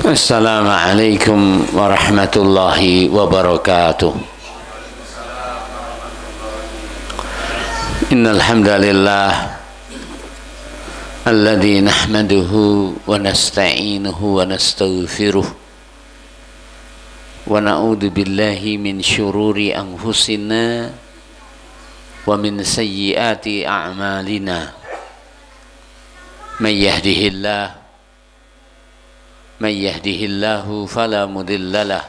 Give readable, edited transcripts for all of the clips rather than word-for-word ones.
Assalamualaikum warahmatullahi wabarakatuh. Innal hamdalillah alladzi nahmaduhu wa nasta'inuhu wa nastaghfiruh wa na'udzu billahi min syururi anfusina wa min sayyiati a'malina. May yahdihillahu fala mudilla lah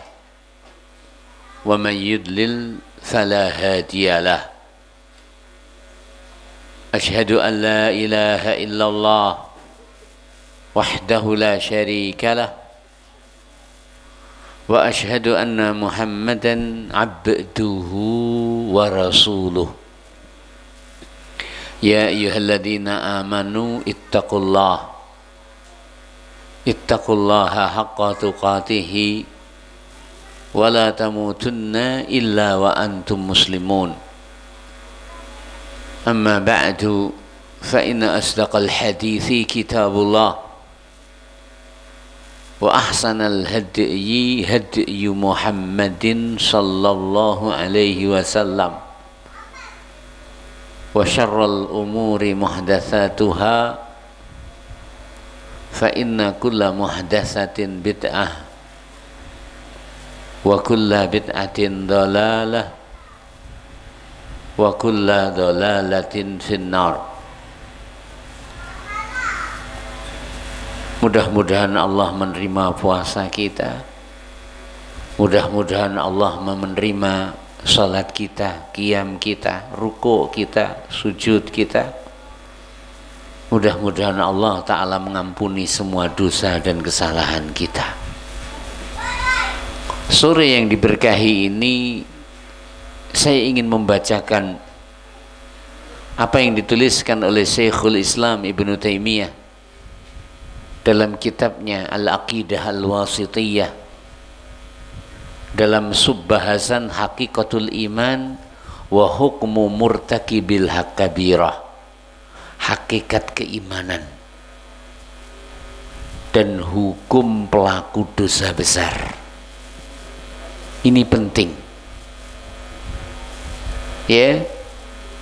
wa man yudlil fala hadiyalah. Ashhadu an la ilaha illallah wahdahu la syarika lah wa ashhadu anna Muhammadan abduhu wa rasuluh. Ya ayyuhalladzina amanu ittaqullaha haqqa tuqatihi wa la tamutunna illa wa antum muslimun. Amma ba'du, fa inna asdaqal hadithi kitabullah wa ahsanal hadyi hadyu Muhammadin sallallahu alaihi wasallam wa syarral umuri muhdatsatuha fa inna kulla muhdatsatin bid'ah wa kulla bid'atin dhalalah wa kulla dhalalatin finnar. Mudah-mudahan Allah menerima puasa kita, mudah-mudahan Allah menerima salat kita, qiyam kita, ruku' kita, sujud kita. Mudah-mudahan Allah Ta'ala mengampuni semua dosa dan kesalahan kita. Sore yang diberkahi ini saya ingin membacakan apa yang dituliskan oleh Syekhul Islam Ibnu Taimiyah dalam kitabnya Al-Aqidah Al-Wasithiyah dalam subbahasan Haqiqatul Iman wa Hukmu Murtakibil Kabirah, hakikat keimanan dan hukum pelaku dosa besar. Ini penting ya,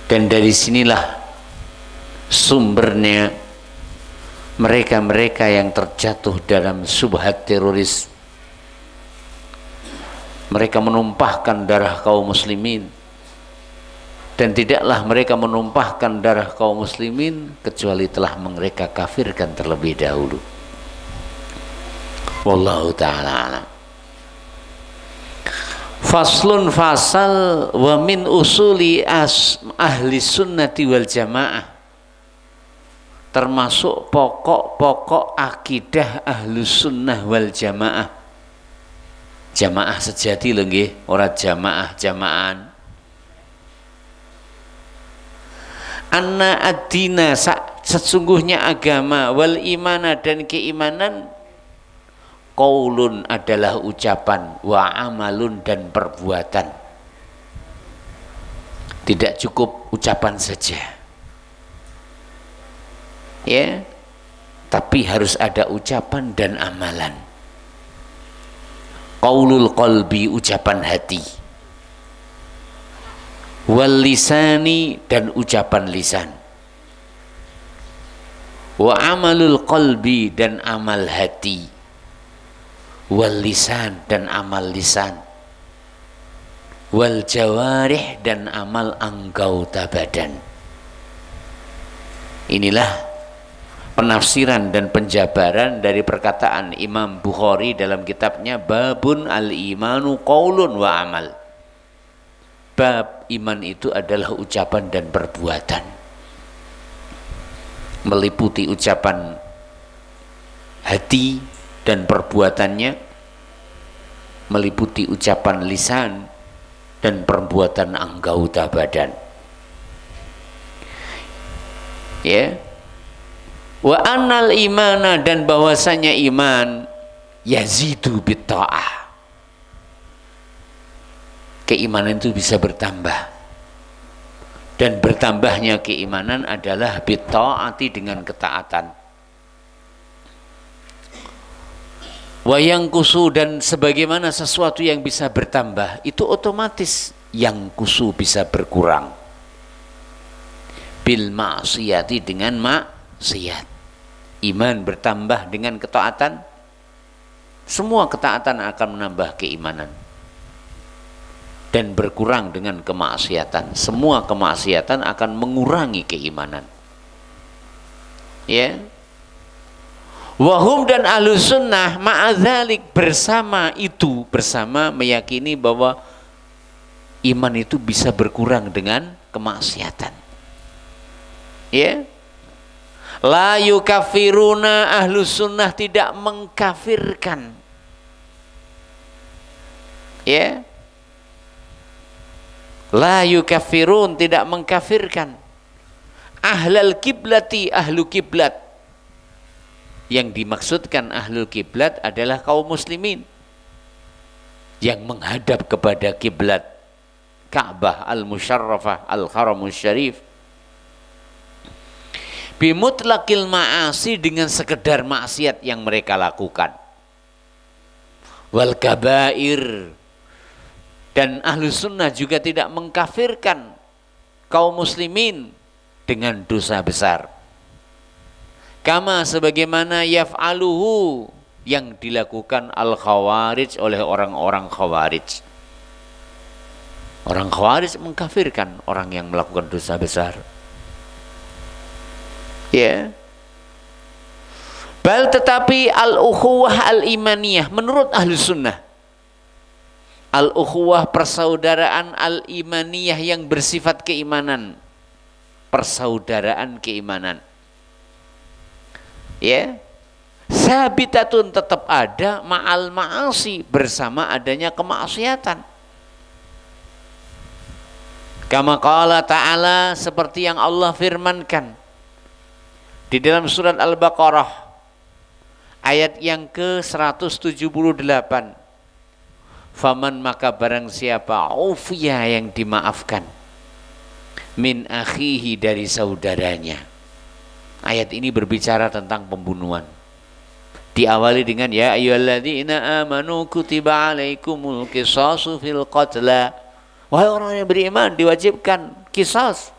dan dari sinilah sumbernya mereka-mereka yang terjatuh dalam syubhat teroris. Mereka menumpahkan darah kaum muslimin, dan tidaklah mereka menumpahkan darah kaum muslimin kecuali telah mereka kafirkan terlebih dahulu. Wallahu ta'ala a'lam. Faslun fasal wa min usuli ahli sunnati wal jamaah, termasuk pokok-pokok akidah ahlu sunnah wal jamaah. Jamaah sejati lho nggih, ora jamaah-jamaahan. Anna ad-dina, sesungguhnya agama, wal imana dan keimanan, qaulun adalah ucapan, wa amalun dan perbuatan. Tidak cukup ucapan saja ya, tapi harus ada ucapan dan amalan. Qaulul qalbi, ucapan hati, wal lisani dan ucapan lisan, wa amalul qalbi dan amal hati, wal lisan dan amal lisan, wal jawarih dan amal anggota badan. Inilah penafsiran dan penjabaran dari perkataan Imam Bukhari dalam kitabnya Babun al-imanu qaulun wa amal. Bab iman itu adalah ucapan dan perbuatan, meliputi ucapan hati dan perbuatannya, meliputi ucapan lisan dan perbuatan anggota badan ya. Wa annal imana, dan bahwasanya iman yazidu bitta'ah, keimanan itu bisa bertambah, dan bertambahnya keimanan adalah bitta'ati, dengan ketaatan. Wayang kusu, dan sebagaimana sesuatu yang bisa bertambah itu otomatis yang kusu bisa berkurang. Bil ma'siyati, dengan maksiat. Iman bertambah dengan ketaatan, semua ketaatan akan menambah keimanan. Dan berkurang dengan kemaksiatan, semua kemaksiatan akan mengurangi keimanan. Ya. Wahum, dan ahlus sunnah ma'adzalik, bersama itu, bersama meyakini bahwa iman itu bisa berkurang dengan kemaksiatan. Ya. La yukafiruna, ahlus sunnah tidak mengkafirkan. Ya. La yukafirun, tidak mengkafirkan. Ahlal kiblati, ahlu kiblat. Yang dimaksudkan ahlul kiblat adalah kaum muslimin yang menghadap kepada kiblat Ka'bah al-Musyarrafah al-Haramus Syarif. Bimutlaqil ma'asi, dengan sekedar maksiat yang mereka lakukan. Wal kabair, dan ahlu sunnah juga tidak mengkafirkan kaum muslimin dengan dosa besar. Kama, sebagaimana yaf'aluhu, yang dilakukan al-khawarij, oleh orang-orang khawarij. Orang khawarij mengkafirkan orang yang melakukan dosa besar. Ya. Bal, tetapi al-ukhuwah al-imaniyah, menurut ahlu sunnah, al-ukhuwah, persaudaraan al-imaniyah yang bersifat keimanan, persaudaraan keimanan, ya, sabitatun, tetap ada, ma'al ma'asi, bersama adanya kemaksiatan. Kama qala ta'ala, seperti yang Allah firmankan di dalam surat Al-Baqarah ayat yang ke-178. Faman, maka barang siapa, ufiya, yang dimaafkan, min akhihi, dari saudaranya. Ayat ini berbicara tentang pembunuhan. Diawali dengan ya ayyuhalladzina amanu kutiba alaikumul qisasu fil qatla. Wahai orang yang beriman, diwajibkan qisas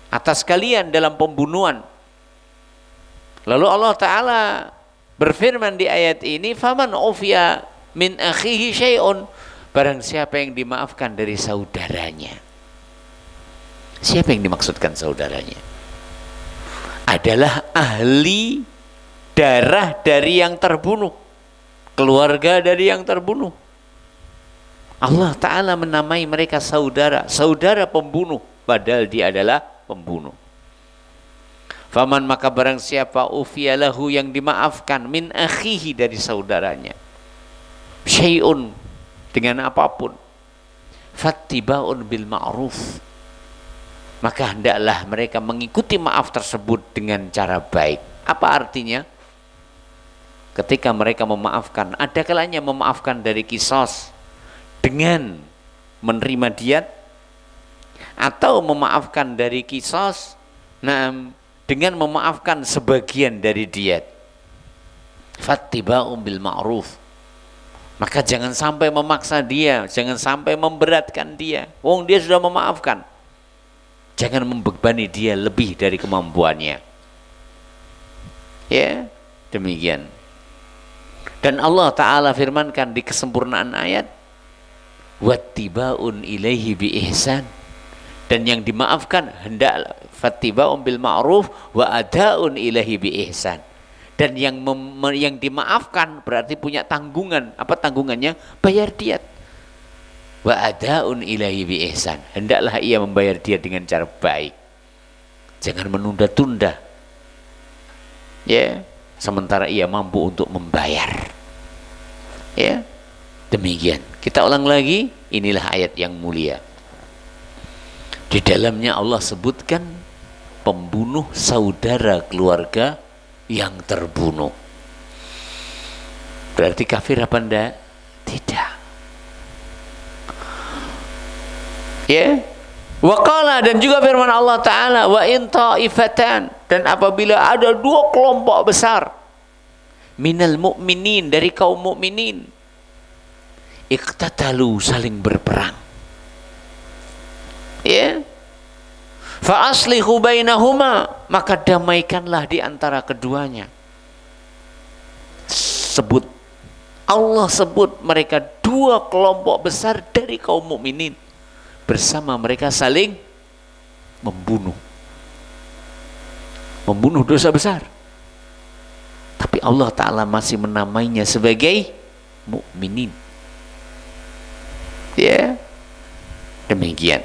atas kalian dalam pembunuhan. Lalu Allah Ta'ala berfirman di ayat ini, faman ufiya min akhihi syai'un, barang siapa yang dimaafkan dari saudaranya. Siapa yang dimaksudkan saudaranya? Adalah ahli darah dari yang terbunuh, keluarga dari yang terbunuh. Allah Ta'ala menamai mereka saudara, saudara pembunuh, padahal dia adalah pembunuh. Faman, maka barang siapa ufiyalahu, yang dimaafkan, min akhihi, dari saudaranya, syai'un, dengan apapun, fattiba'un bil ma'ruf, maka hendaklah mereka mengikuti maaf tersebut dengan cara baik. Apa artinya? Ketika mereka memaafkan, ada kalanya memaafkan dari qisas dengan menerima diat, atau memaafkan dari qisas dengan memaafkan sebagian dari diat. Fattiba'un bil ma'ruf, maka jangan sampai memaksa dia, jangan sampai memberatkan dia. Wong dia sudah memaafkan, jangan membebani dia lebih dari kemampuannya. Ya, demikian. Dan Allah Ta'ala firmankan di kesempurnaan ayat, wattiba'un ilaihi bi ihsan, dan yang dimaafkan hendaklah fattiba'un bil ma'ruf wa ada'un ilaihi bi ihsan. Dan yang dimaafkan berarti punya tanggungan. Apa tanggungannya? Bayar diat. Wa ada'un ilaihi bi ihsan, hendaklah ia membayar dia dengan cara baik, jangan menunda-tunda, ya, sementara ia mampu untuk membayar. Ya, demikian. Kita ulang lagi, inilah ayat yang mulia. Di dalamnya Allah sebutkan pembunuh saudara keluarga yang terbunuh. Berarti kafir apa enggak? Tidak. Ya, waqala, dan juga firman Allah Ta'ala, wa in ta'ifatan, dan apabila ada dua kelompok besar, minal mu'minin, dari kaum mukminin, iqtatalu, saling berperang. Ya. Fa aslihu bainahuma, maka damaikanlah di antara keduanya. Sebut, Allah sebut mereka dua kelompok besar dari kaum mukminin, bersama mereka saling membunuh dosa besar, tapi Allah Ta'ala masih menamainya sebagai mukminin. Ya, demikian.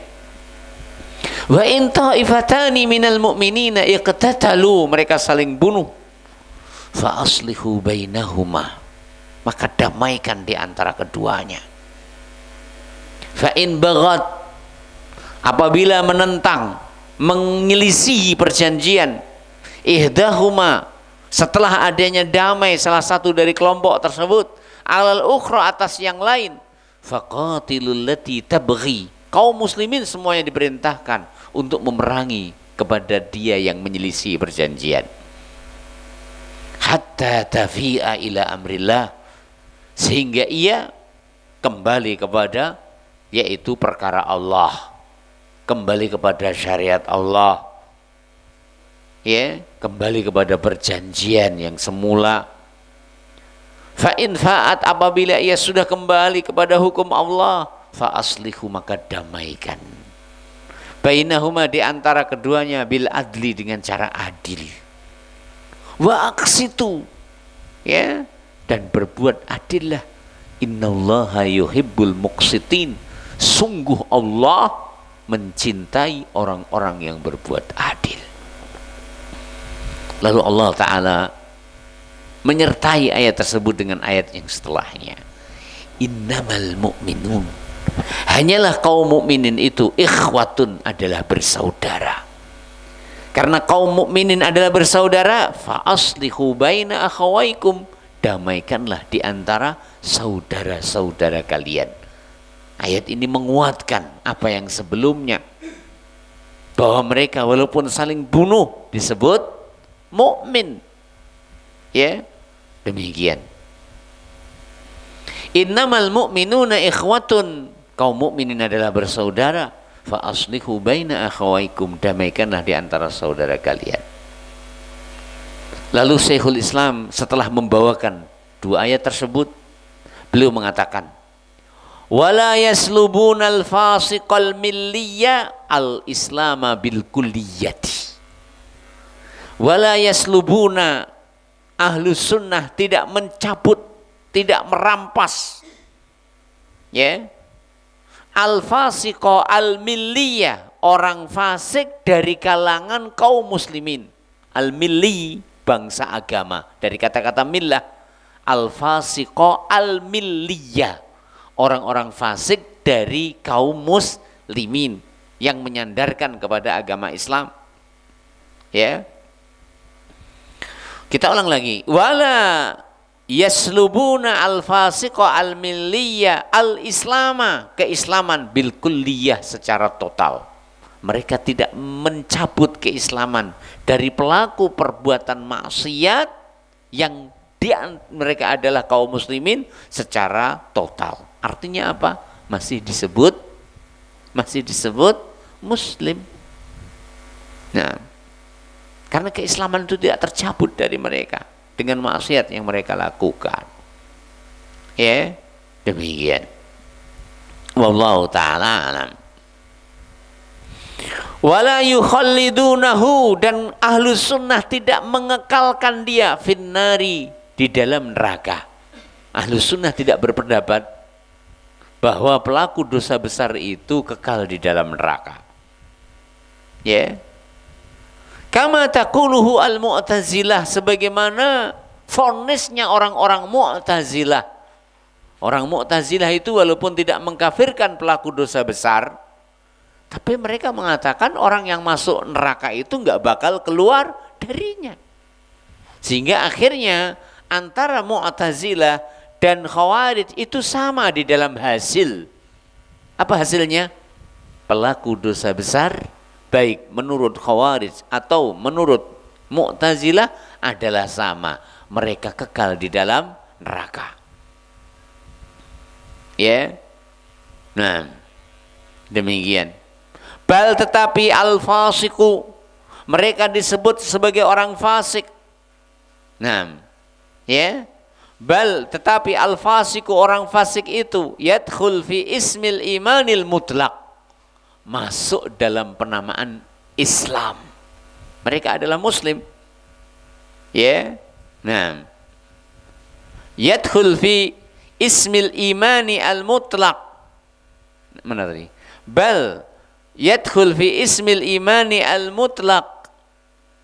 Wa in ta'ifatani minal mu'minina iqtatalu, mereka saling bunuh, fa aslihu bainahuma, maka damaikan di antara keduanya. Fa in baghat, apabila menentang, menyelisihi perjanjian, ihdahuma, setelah adanya damai salah satu dari kelompok tersebut, alal ukhra, atas yang lain, faqatilul lati tabghi, kaum muslimin semuanya diperintahkan untuk memerangi kepada dia yang menyelisih perjanjian, hatta tafi'a ila amrillah, sehingga ia kembali kepada, yaitu perkara Allah, kembali kepada syariat Allah, ya, kembali kepada perjanjian yang semula. Fa in fa'at, apabila ia sudah kembali kepada hukum Allah, fa aslihu, maka damaikan, bainahuma, di antara keduanya, bil adli, dengan cara adil, wa aqsitu, ya, dan berbuat adillah, innallaha yuhibbul muqsitin, sungguh Allah mencintai orang-orang yang berbuat adil. Lalu Allah Ta'ala menyertai ayat tersebut dengan ayat yang setelahnya, innamal mu'minun, hanyalah kaum mukminin itu, ikhwatun, adalah bersaudara. Karena kaum mukminin adalah bersaudara, fa aslihu baina akhawaikum, damaikanlah di antara saudara-saudara kalian. Ayat ini menguatkan apa yang sebelumnya, bahwa mereka walaupun saling bunuh disebut mukmin. Ya, demikian. Innamal mu'minuna ikhwatun, kaum mukminin adalah bersaudara, fa aslihu baina akhawaikum, damaikanlah di antara saudara kalian. Lalu Syekhul Islam setelah membawakan dua ayat tersebut, beliau mengatakan, wala yaslubunal fasiqal milliyya al islama bil kulliyati, wala yaslubuna, ahlus sunnah tidak mencabut, tidak merampas, ya, al fasiqo al milliyah, orang fasik dari kalangan kaum muslimin. Al milli, bangsa agama, dari kata-kata millah. Al fasiqo al milliyah, orang-orang fasik dari kaum muslimin yang menyandarkan kepada agama Islam. Ya, kita ulang lagi, wala yaslubuna al-fasiqa al-milliyya al-islama, keislaman, bil kulliyah, secara total. Mereka tidak mencabut keislaman dari pelaku perbuatan maksiat yang mereka adalah kaum muslimin secara total. Artinya apa? Masih disebut muslim. Nah, karena keislaman itu tidak tercabut dari mereka dengan maksiat yang mereka lakukan. Ya, demikian. Wallahu ta'ala alam. Wala yukhallidunahu, dan ahlus sunnah tidak mengekalkan dia finnari, di dalam neraka. Ahlus sunnah tidak berpendapat bahwa pelaku dosa besar itu kekal di dalam neraka. Ya. Kama taquluhu al-mu'tazilah, sebagaimana vonisnya orang-orang Mu'tazilah. Orang Mu'tazilah itu walaupun tidak mengkafirkan pelaku dosa besar, tapi mereka mengatakan orang yang masuk neraka itu nggak bakal keluar darinya. Sehingga akhirnya antara Mu'tazilah dan Khawarij itu sama di dalam hasil. Apa hasilnya? Pelaku dosa besar, baik menurut Khawarij atau menurut Mu'tazilah, adalah sama. mereka kekal di dalam neraka. Ya. Nah, demikian. Bal tetapi al-fasiku, mereka disebut sebagai orang fasik. Nah, ya. Bal tetapi al-fasiku, orang fasik itu yadkhul fi ismil imanil mutlaq, masuk dalam penamaan Islam. Mereka adalah muslim. Ya. Nah. Yadkhul fi ismil imani al-mutlaq. Mana tadi? Bal yadkhul fi ismil imani al-mutlaq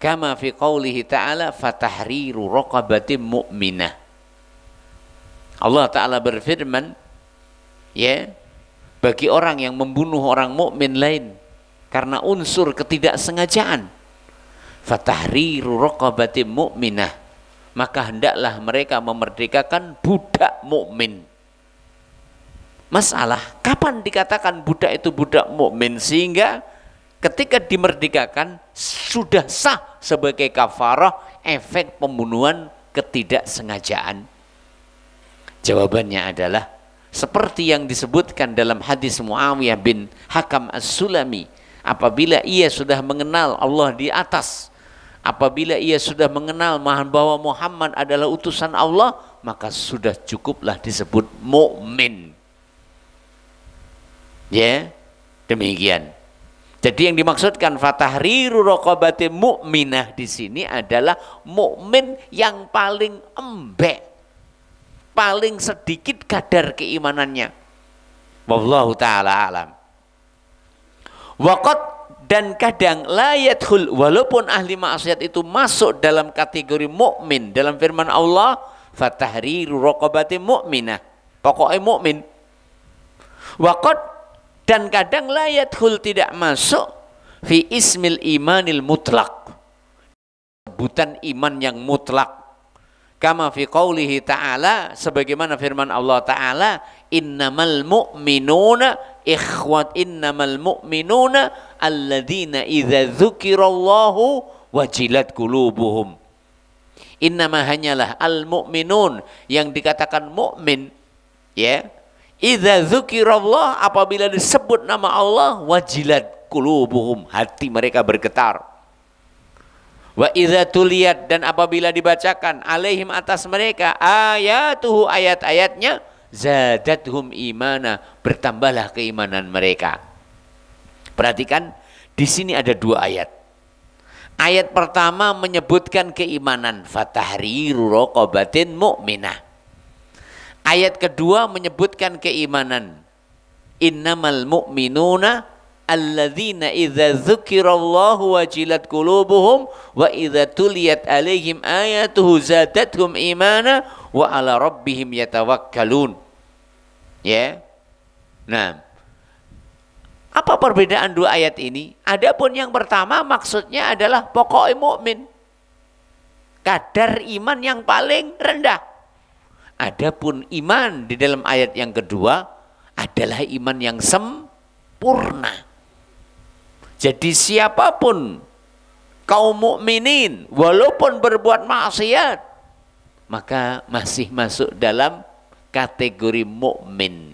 kama fi qawlihi ta'ala fatahriru raqabatin mu'minah. Allah Ta'ala berfirman, ya, bagi orang yang membunuh orang mukmin lain karena unsur ketidaksengajaan, fatahriru raqabatin mu'minah, maka hendaklah mereka memerdekakan budak mukmin. Masalah, kapan dikatakan budak itu budak mukmin sehingga ketika dimerdekakan sudah sah sebagai kafarah efek pembunuhan ketidaksengajaan? Jawabannya adalah seperti yang disebutkan dalam hadis Muawiyah bin Hakam As-Sulami, apabila ia sudah mengenal Allah di atas, apabila ia sudah mengenal bahwa Muhammad adalah utusan Allah, maka sudah cukuplah disebut mukmin. Ya, demikian. Jadi yang dimaksudkan fatahriru raqabatin mu'minah di sini adalah mukmin yang paling embek, paling sedikit kadar keimanannya. Wallahu ta'ala alam. Waqad, dan kadang la yadkhul, walaupun ahli maksiat itu masuk dalam kategori mukmin dalam firman Allah fatahriru raqabatin mu'minah, pokoknya mukmin. Waqad, dan kadang la yadkhul, tidak masuk fi ismil imanil mutlaq, sebutan iman yang mutlak. Kama fi qawlihi ta'ala, sebagaimana firman Allah Ta'ala, innamal mu'minuna ikhwat, innamal mu'minuna alladzina idza dzukirallahu wajilat qulubuhum. Innama, hanyalah al mu'minun, yang dikatakan mukmin, ya, idza dzukirallah, apabila disebut nama Allah, wajilat qulubuhum, hati mereka bergetar. Wa idza tuliyat, dan apabila dibacakan alaihim, atas mereka, ayatuhu, ayat-ayatnya, zadathum imana, bertambahlah keimanan mereka. Perhatikan, di sini ada dua ayat. Ayat pertama menyebutkan keimanan, fatahriru raqabatin mu'minah. Ayat kedua menyebutkan keimanan, innamal mu'minuna alladzina idza dzukirallahu wajilat qulubuhum wa idza tuliyat alaihim ayatuhu zadathum imana wa ala rabbihim yatawakkalun. Ya. Nah, apa perbedaan dua ayat ini? Adapun yang pertama maksudnya adalah pokok mukmin, kadar iman yang paling rendah. Adapun iman di dalam ayat yang kedua adalah iman yang sempurna. Jadi siapapun kaum mukminin walaupun berbuat maksiat, maka masih masuk dalam kategori mukmin.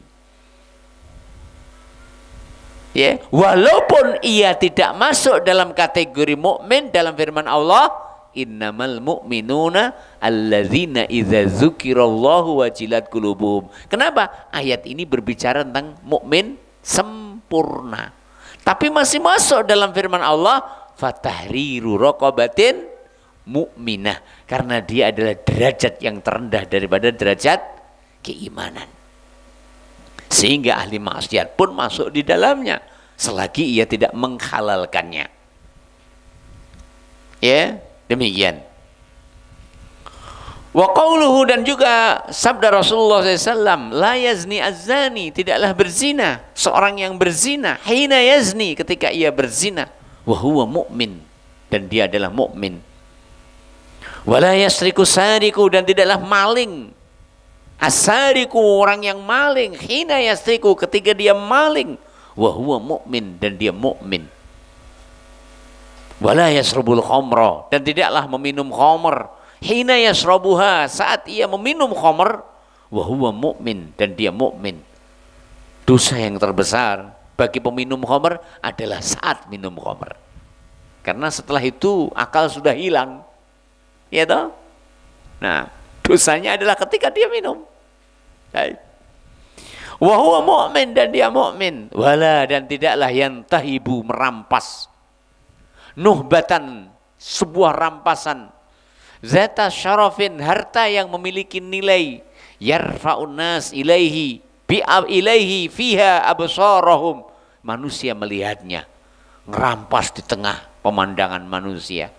Ya, walaupun ia tidak masuk dalam kategori mukmin dalam firman Allah, innamal mu'minuna alladzina idza dzukirallahu wajilat qulubuhum. Kenapa? Ayat ini berbicara tentang mukmin sempurna. Tapi masih masuk dalam firman Allah, fatahriru raqabatin mu'minah, karena dia adalah derajat yang terendah daripada derajat keimanan. Sehingga ahli maksiat pun masuk di dalamnya selagi ia tidak menghalalkannya. Ya, demikian. Wa qauluhu, dan juga sabda Rasulullah SAW, la yazni az-zani, tidaklah berzina seorang yang berzina, hina yazni, ketika ia berzina, wa huwa mu'min, dan dia adalah mukmin. Wa la yasriku sariku, dan tidaklah maling, as-sariku, orang yang maling, hina yasriku, ketika dia maling, wa huwa mu'min, dan dia mukmin. Wa la yasrubul khamra, dan tidaklah meminum khamr, hina yashrabuha, saat ia meminum khamr, wa huwa mu'min, dan dia mukmin. Dosa yang terbesar bagi peminum khamr adalah saat minum khamr. Karena setelah itu akal sudah hilang. Ya toh? Nah, dosanya adalah ketika dia minum. Baik. Wa huwa mu'min, dan dia mukmin. Wala, dan tidaklah yantahibu, merampas. Nuhbatan, sebuah rampasan. Zata syarafin, harta yang memiliki nilai. Yarfa'un nas ilaihi ilaihi fiha absarahum, manusia melihatnya, ngerampas di tengah pemandangan manusia.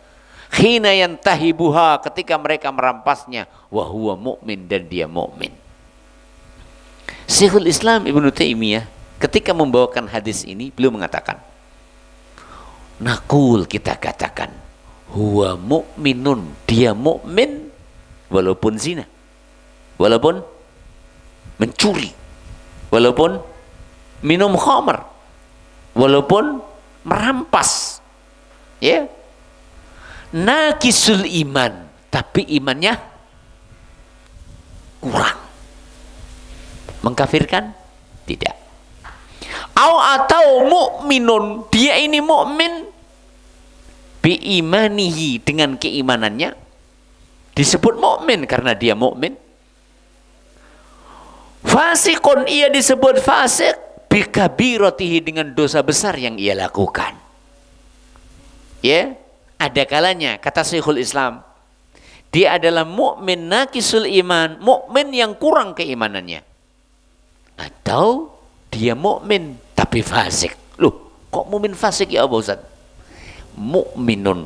Khina yantahibuha, ketika mereka merampasnya, wa huwa mu'min, dan dia mukmin. Syekhul Islam Ibnu Taimiyah ketika membawakan hadis ini, beliau mengatakan, nakul, kita katakan, huwa mu'minun, dia mukmin walaupun zina, walaupun mencuri, walaupun minum khamr, walaupun merampas, ya. Naqisul iman, tapi imannya kurang. Mengkafirkan? Tidak. Atau mukminun, dia ini mukmin bi imanihi, dengan keimanannya disebut mukmin karena dia mukmin. Fasikun, ia disebut fasik bi kabiratihi, dengan dosa besar yang ia lakukan. Ya, ada kalanya kata Syekhul Islam, dia adalah mukmin naqisul iman, mukmin yang kurang keimanannya. Atau dia mukmin tapi fasik. Loh, kok mukmin fasik ya Abu Ustaz? Mukminun,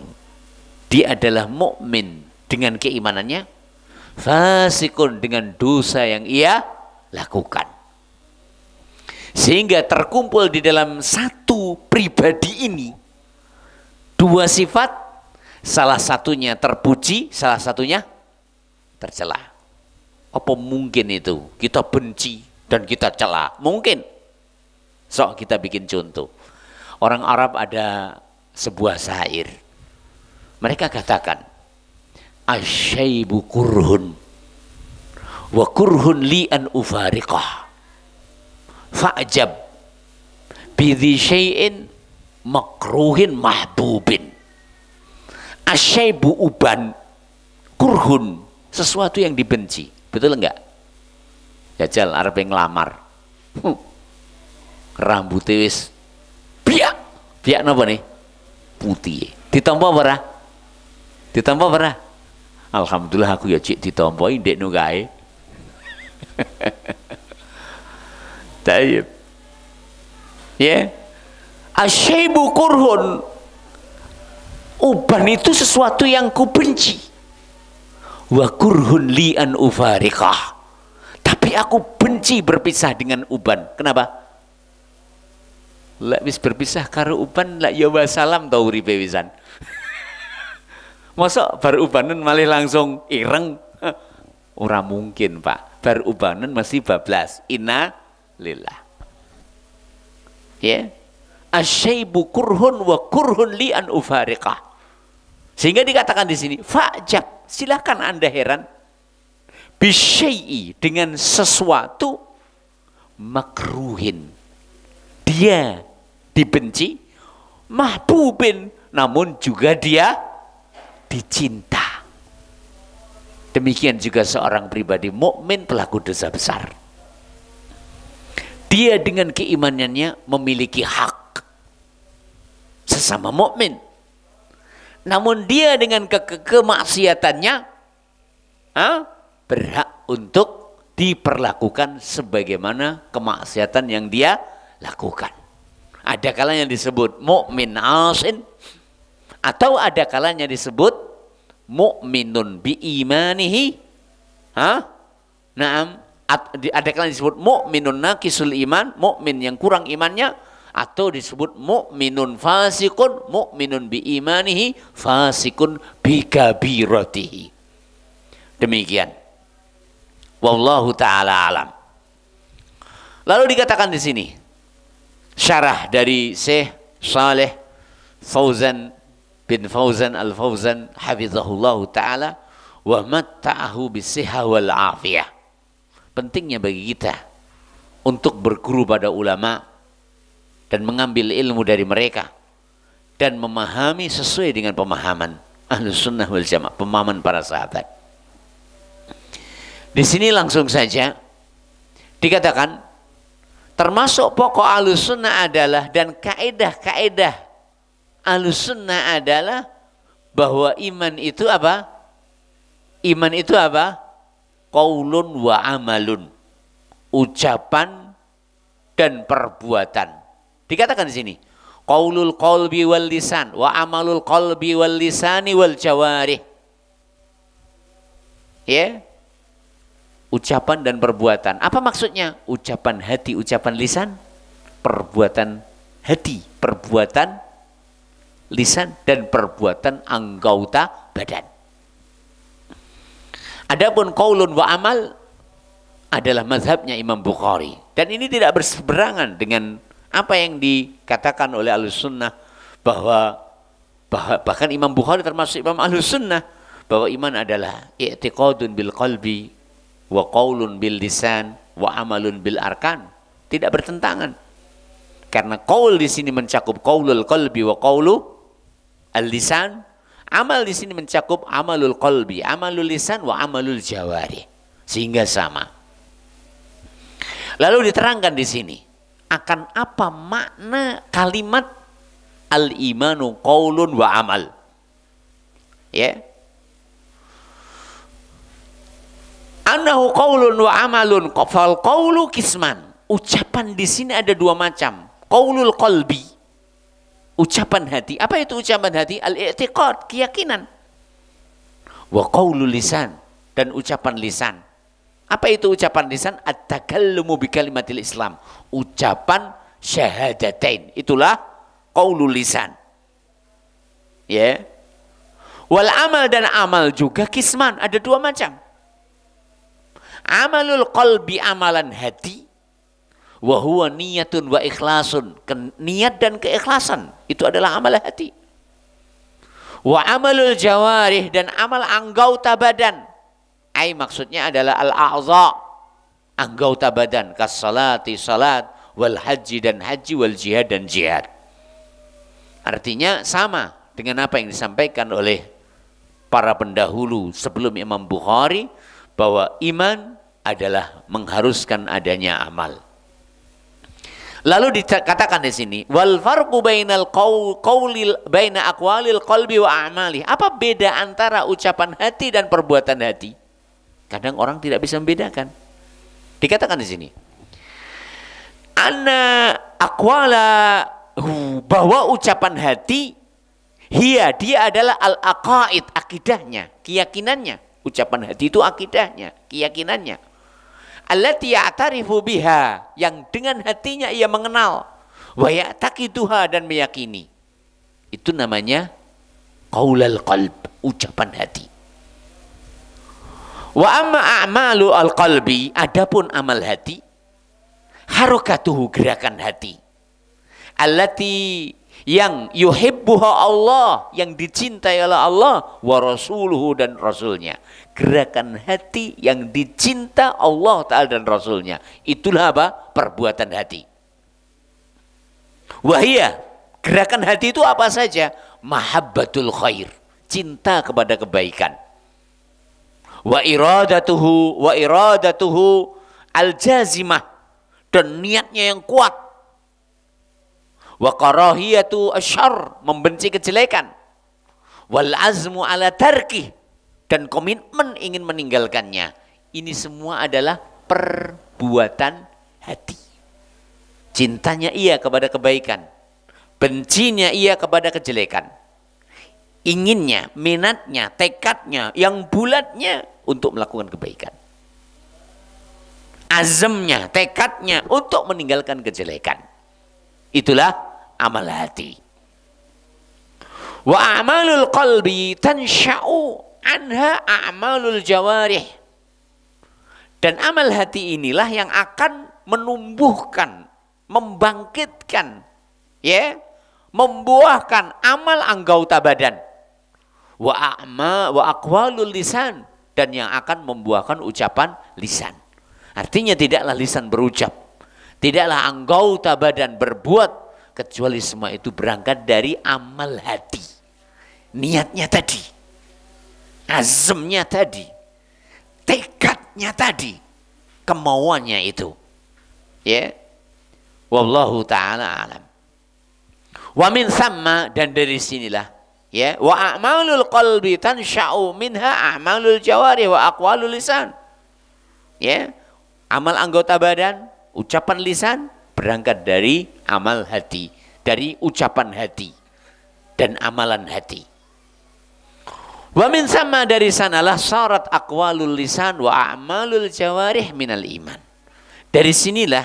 dia adalah mukmin dengan keimanannya, fasikun, dengan dosa yang ia lakukan. Sehingga terkumpul di dalam satu pribadi ini dua sifat, salah satunya terpuji, salah satunya tercela. Apa mungkin itu? Kita benci dan kita cela? Mungkin. Sok kita bikin contoh. Orang Arab ada sebuah syair. Mereka katakan, asyaibu kurhun wa kurhun li an ufariqah fa'jab bidhi syai'in makruhin mahbubin. Asyaibu uban, kurhun, sesuatu yang dibenci. Betul enggak? Jajal arep ngelamar. Rambutnya wis biak. Biak napa nih? Putih. Ditampa apa? Ditampa apa? Alhamdulillah aku ya cik ditampoi ndek no gae. Tayyib. Ya. Asyaibu kurhun. Uban itu sesuatu yang ku benci. Wa kurhun li an ufariqah. Tapi aku benci berpisah dengan uban. Kenapa? Lek wis berpisah karo uban lek ya wassalam tau uripe wisan. Mosok bar ubanan malih langsung ireng. Ora mungkin, Pak. Bar ubanan mesti bablas. Inna lillah. Ya. Asyaibu kurhun wa kurhun li an ufariqah. Sehingga dikatakan di sini, fa'jab, silakan Anda heran, bisyai'i, dengan sesuatu makruhin, dia dibenci, mahbubin, namun juga dia dicinta. Demikian juga seorang pribadi mukmin pelaku dosa besar. Dia dengan keimanannya memiliki hak sesama mukmin. Namun dia dengan kemaksiatannya berhak untuk diperlakukan sebagaimana kemaksiatan yang dia lakukan. Ada kalanya disebut mukmin asin, atau ada kalanya disebut mukminun bi imanihi. Naam, ada kalanya disebut mukminun naqisul iman, mukmin yang kurang imannya, atau disebut mukminun fasikun, mukminun bi imanihi, fasikun bi kabiratihi. Demikian. Wallahu taala alam. Lalu dikatakan di sini syarah dari Syekh Saleh Fauzan bin Fauzan Al-Fauzan hafizahullahu taala, wa matta'ahu bisihha wal afiyah. Pentingnya bagi kita untuk berguru pada ulama dan mengambil ilmu dari mereka dan memahami sesuai dengan pemahaman Ahlus Sunnah wal Jamaah, pemahaman para sahabat. Di sini langsung saja dikatakan termasuk pokok Ahlus Sunnah adalah dan kaedah-kaedah Ahlus Sunnah adalah bahwa iman itu apa? Iman itu apa? Qaulun wa amalun. Ucapan dan perbuatan. Dikatakan di sini, qaulul qalbi wal lisan wa amalul qalbi wal lisani wal jawarih. Ya. Ucapan dan perbuatan. Apa maksudnya? Ucapan hati, ucapan lisan, perbuatan hati, perbuatan lisan dan perbuatan anggota badan. Adapun qaulun wa amal adalah mazhabnya Imam Bukhari dan ini tidak berseberangan dengan apa yang dikatakan oleh Ahlus Sunnah bahwa bahkan Imam Bukhari termasuk Imam Ahlus Sunnah bahwa iman adalah i'tiqadun bil qalbi wa qaulun bil lisan wa amalun bil arkan, tidak bertentangan. Karena qaul di sini mencakup qaulul qalbi wa qaulu al lisan, amal di sini mencakup amalul qalbi, amalul lisan wa amalul jawari, sehingga sama. Lalu diterangkan di sini akan apa makna kalimat al-imanu qaulun wa amal. Ya. Annahu qaulun wa amalun, fal qaulu kisman. Ucapan di sini ada dua macam. Qaulul qalbi, ucapan hati. Apa itu ucapan hati? Al-i'tiqad, keyakinan. Wa qaulul lisan, dan ucapan lisan. Apa itu ucapan lisan? At-takallumu bi kalimatil Islam. Ucapan syahadatain. Itulah qaulul lisan. Ya. Wal amal, dan amal juga kisman, ada dua macam. Amalul qalbi, amalan hati, wa huwa niyatun wa ikhlasun, niat dan keikhlasan, itu adalah amal hati. Wa amalul jawarih, dan amal anggota badan, ai maksudnya adalah al-a'za, anggota badan, kas salati, salat, wal haji, dan haji, wal jihad, dan jihad. Artinya sama dengan apa yang disampaikan oleh para pendahulu sebelum Imam Bukhari, bahwa iman adalah mengharuskan adanya amal. Lalu dikatakan di sini, wal farqu bainal qaulil baina aqwalil qalbi wa a'mali. Apa beda antara ucapan hati dan perbuatan hati? Kadang orang tidak bisa membedakan. Dikatakan di sini, anna aqwala, bahwa ucapan hati, dia adalah al-aqaid, akidahnya, keyakinannya. Ucapan hati itu akidahnya, keyakinannya. Allati ya'tarifu biha, yang dengan hatinya ia mengenal. Wa ya'taqiduha, dan meyakini. Itu namanya qaulul qalb, ucapan hati. Wa amma a'malu al-qalbi, adapun amal hati, harakatuhu, gerakan hati. Allati, yang yuhibbuha Allah, yang dicintai oleh Allah, wa rasuluhu, dan rasulnya. Gerakan hati yang dicinta Allah Ta'ala dan rasulnya, itulah apa? Perbuatan hati. Wahia, gerakan hati itu apa saja? Mahabbatul khair, cinta kepada kebaikan. Wa iradatuhu al-jazimah, dan niatnya yang kuat. Wa karahiyatu asyarr, membenci kejelekan. Wal azmu ala tarkih, dan komitmen ingin meninggalkannya. Ini semua adalah perbuatan hati. Cintanya ia kepada kebaikan, bencinya ia kepada kejelekan. Inginnya, minatnya, tekadnya, yang bulatnya untuk melakukan kebaikan. Azamnya, tekadnya untuk meninggalkan kejelekan. Itulah amal hati. Wa a'malul qalbi tansha'u anha a'malul jawarih. Dan amal hati inilah yang akan menumbuhkan, membangkitkan, ya, membuahkan amal anggota badan. Wa aqwalul lisan, dan yang akan membuahkan ucapan lisan. Artinya tidaklah lisan berucap, tidaklah anggota badan berbuat, kecuali semua itu berangkat dari amal hati. Niatnya tadi, azamnya tadi, tekadnya tadi, kemauannya itu. Ya. Wallahu ta'ala alam. Wa min thamma, dan dari sinilah, ya, wa a'malul qalbi tansha'u minha a'malul jawari wa aqwalul lisan. Ya, amal anggota badan, ucapan lisan berangkat dari amal hati, dari ucapan hati dan amalan hati. Wa min thamma, dari sanalah syarat aqwalul lisan wa a'malul jawarih minal iman. Dari sinilah,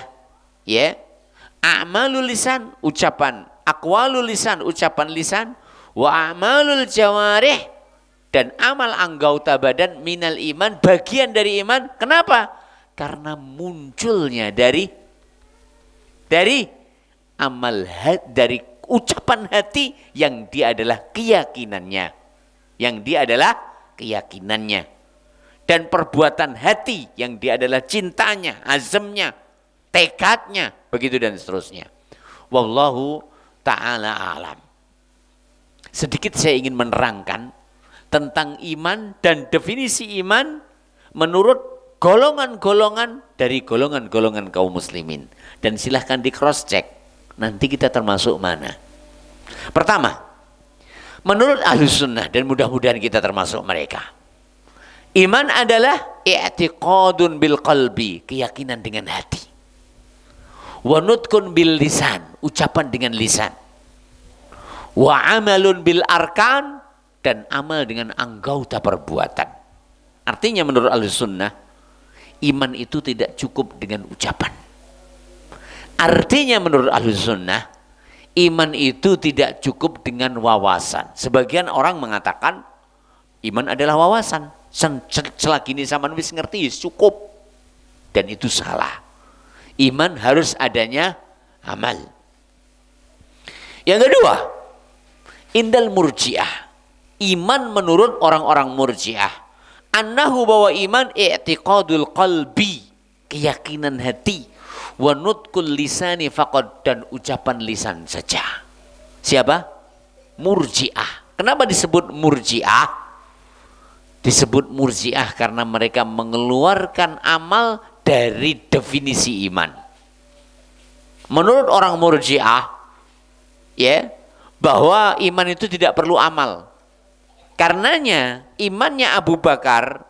ya, a'malul lisan, ucapan, aqwalul lisan, ucapan lisan, wa a'malul jawarih, dan amal anggota badan minal iman, bagian dari iman. Kenapa? Karena munculnya dari amal hati, dari ucapan hati yang dia adalah keyakinannya, dan perbuatan hati yang dia adalah cintanya, azamnya, tekadnya, begitu dan seterusnya. Wallahu ta'ala alam. Sedikit saya ingin menerangkan tentang iman dan definisi iman menurut golongan-golongan dari golongan-golongan kaum muslimin. Dan silahkan di cross check, nanti kita termasuk mana. Pertama, menurut Ahlus Sunnah, dan mudah-mudahan kita termasuk mereka, iman adalah i'tiqadun bil qalbi, keyakinan dengan hati. Wa nutqun bil lisan, ucapan dengan lisan. Wa amalun bil arkan, dan amal dengan anggota perbuatan. Artinya menurut Ahlus Sunnah, iman itu tidak cukup dengan ucapan. Artinya menurut Ahlus Sunnah, iman itu tidak cukup dengan wawasan. Sebagian orang mengatakan iman adalah wawasan. Selagi ini sama wis ngerti cukup. Dan itu salah. Iman harus adanya amal. Yang kedua, indal murji'ah, iman menurut orang-orang murji'ah, annahu, bahwa iman i'tiqadul qalbi, keyakinan hati, wa nutqul lisani faqad, dan ucapan lisan saja. Siapa? Murji'ah. Kenapa disebut murji'ah? Disebut murji'ah karena mereka mengeluarkan amal dari definisi iman. Menurut orang murji'ah, ya, bahwa iman itu tidak perlu amal. Karenanya imannya Abu Bakar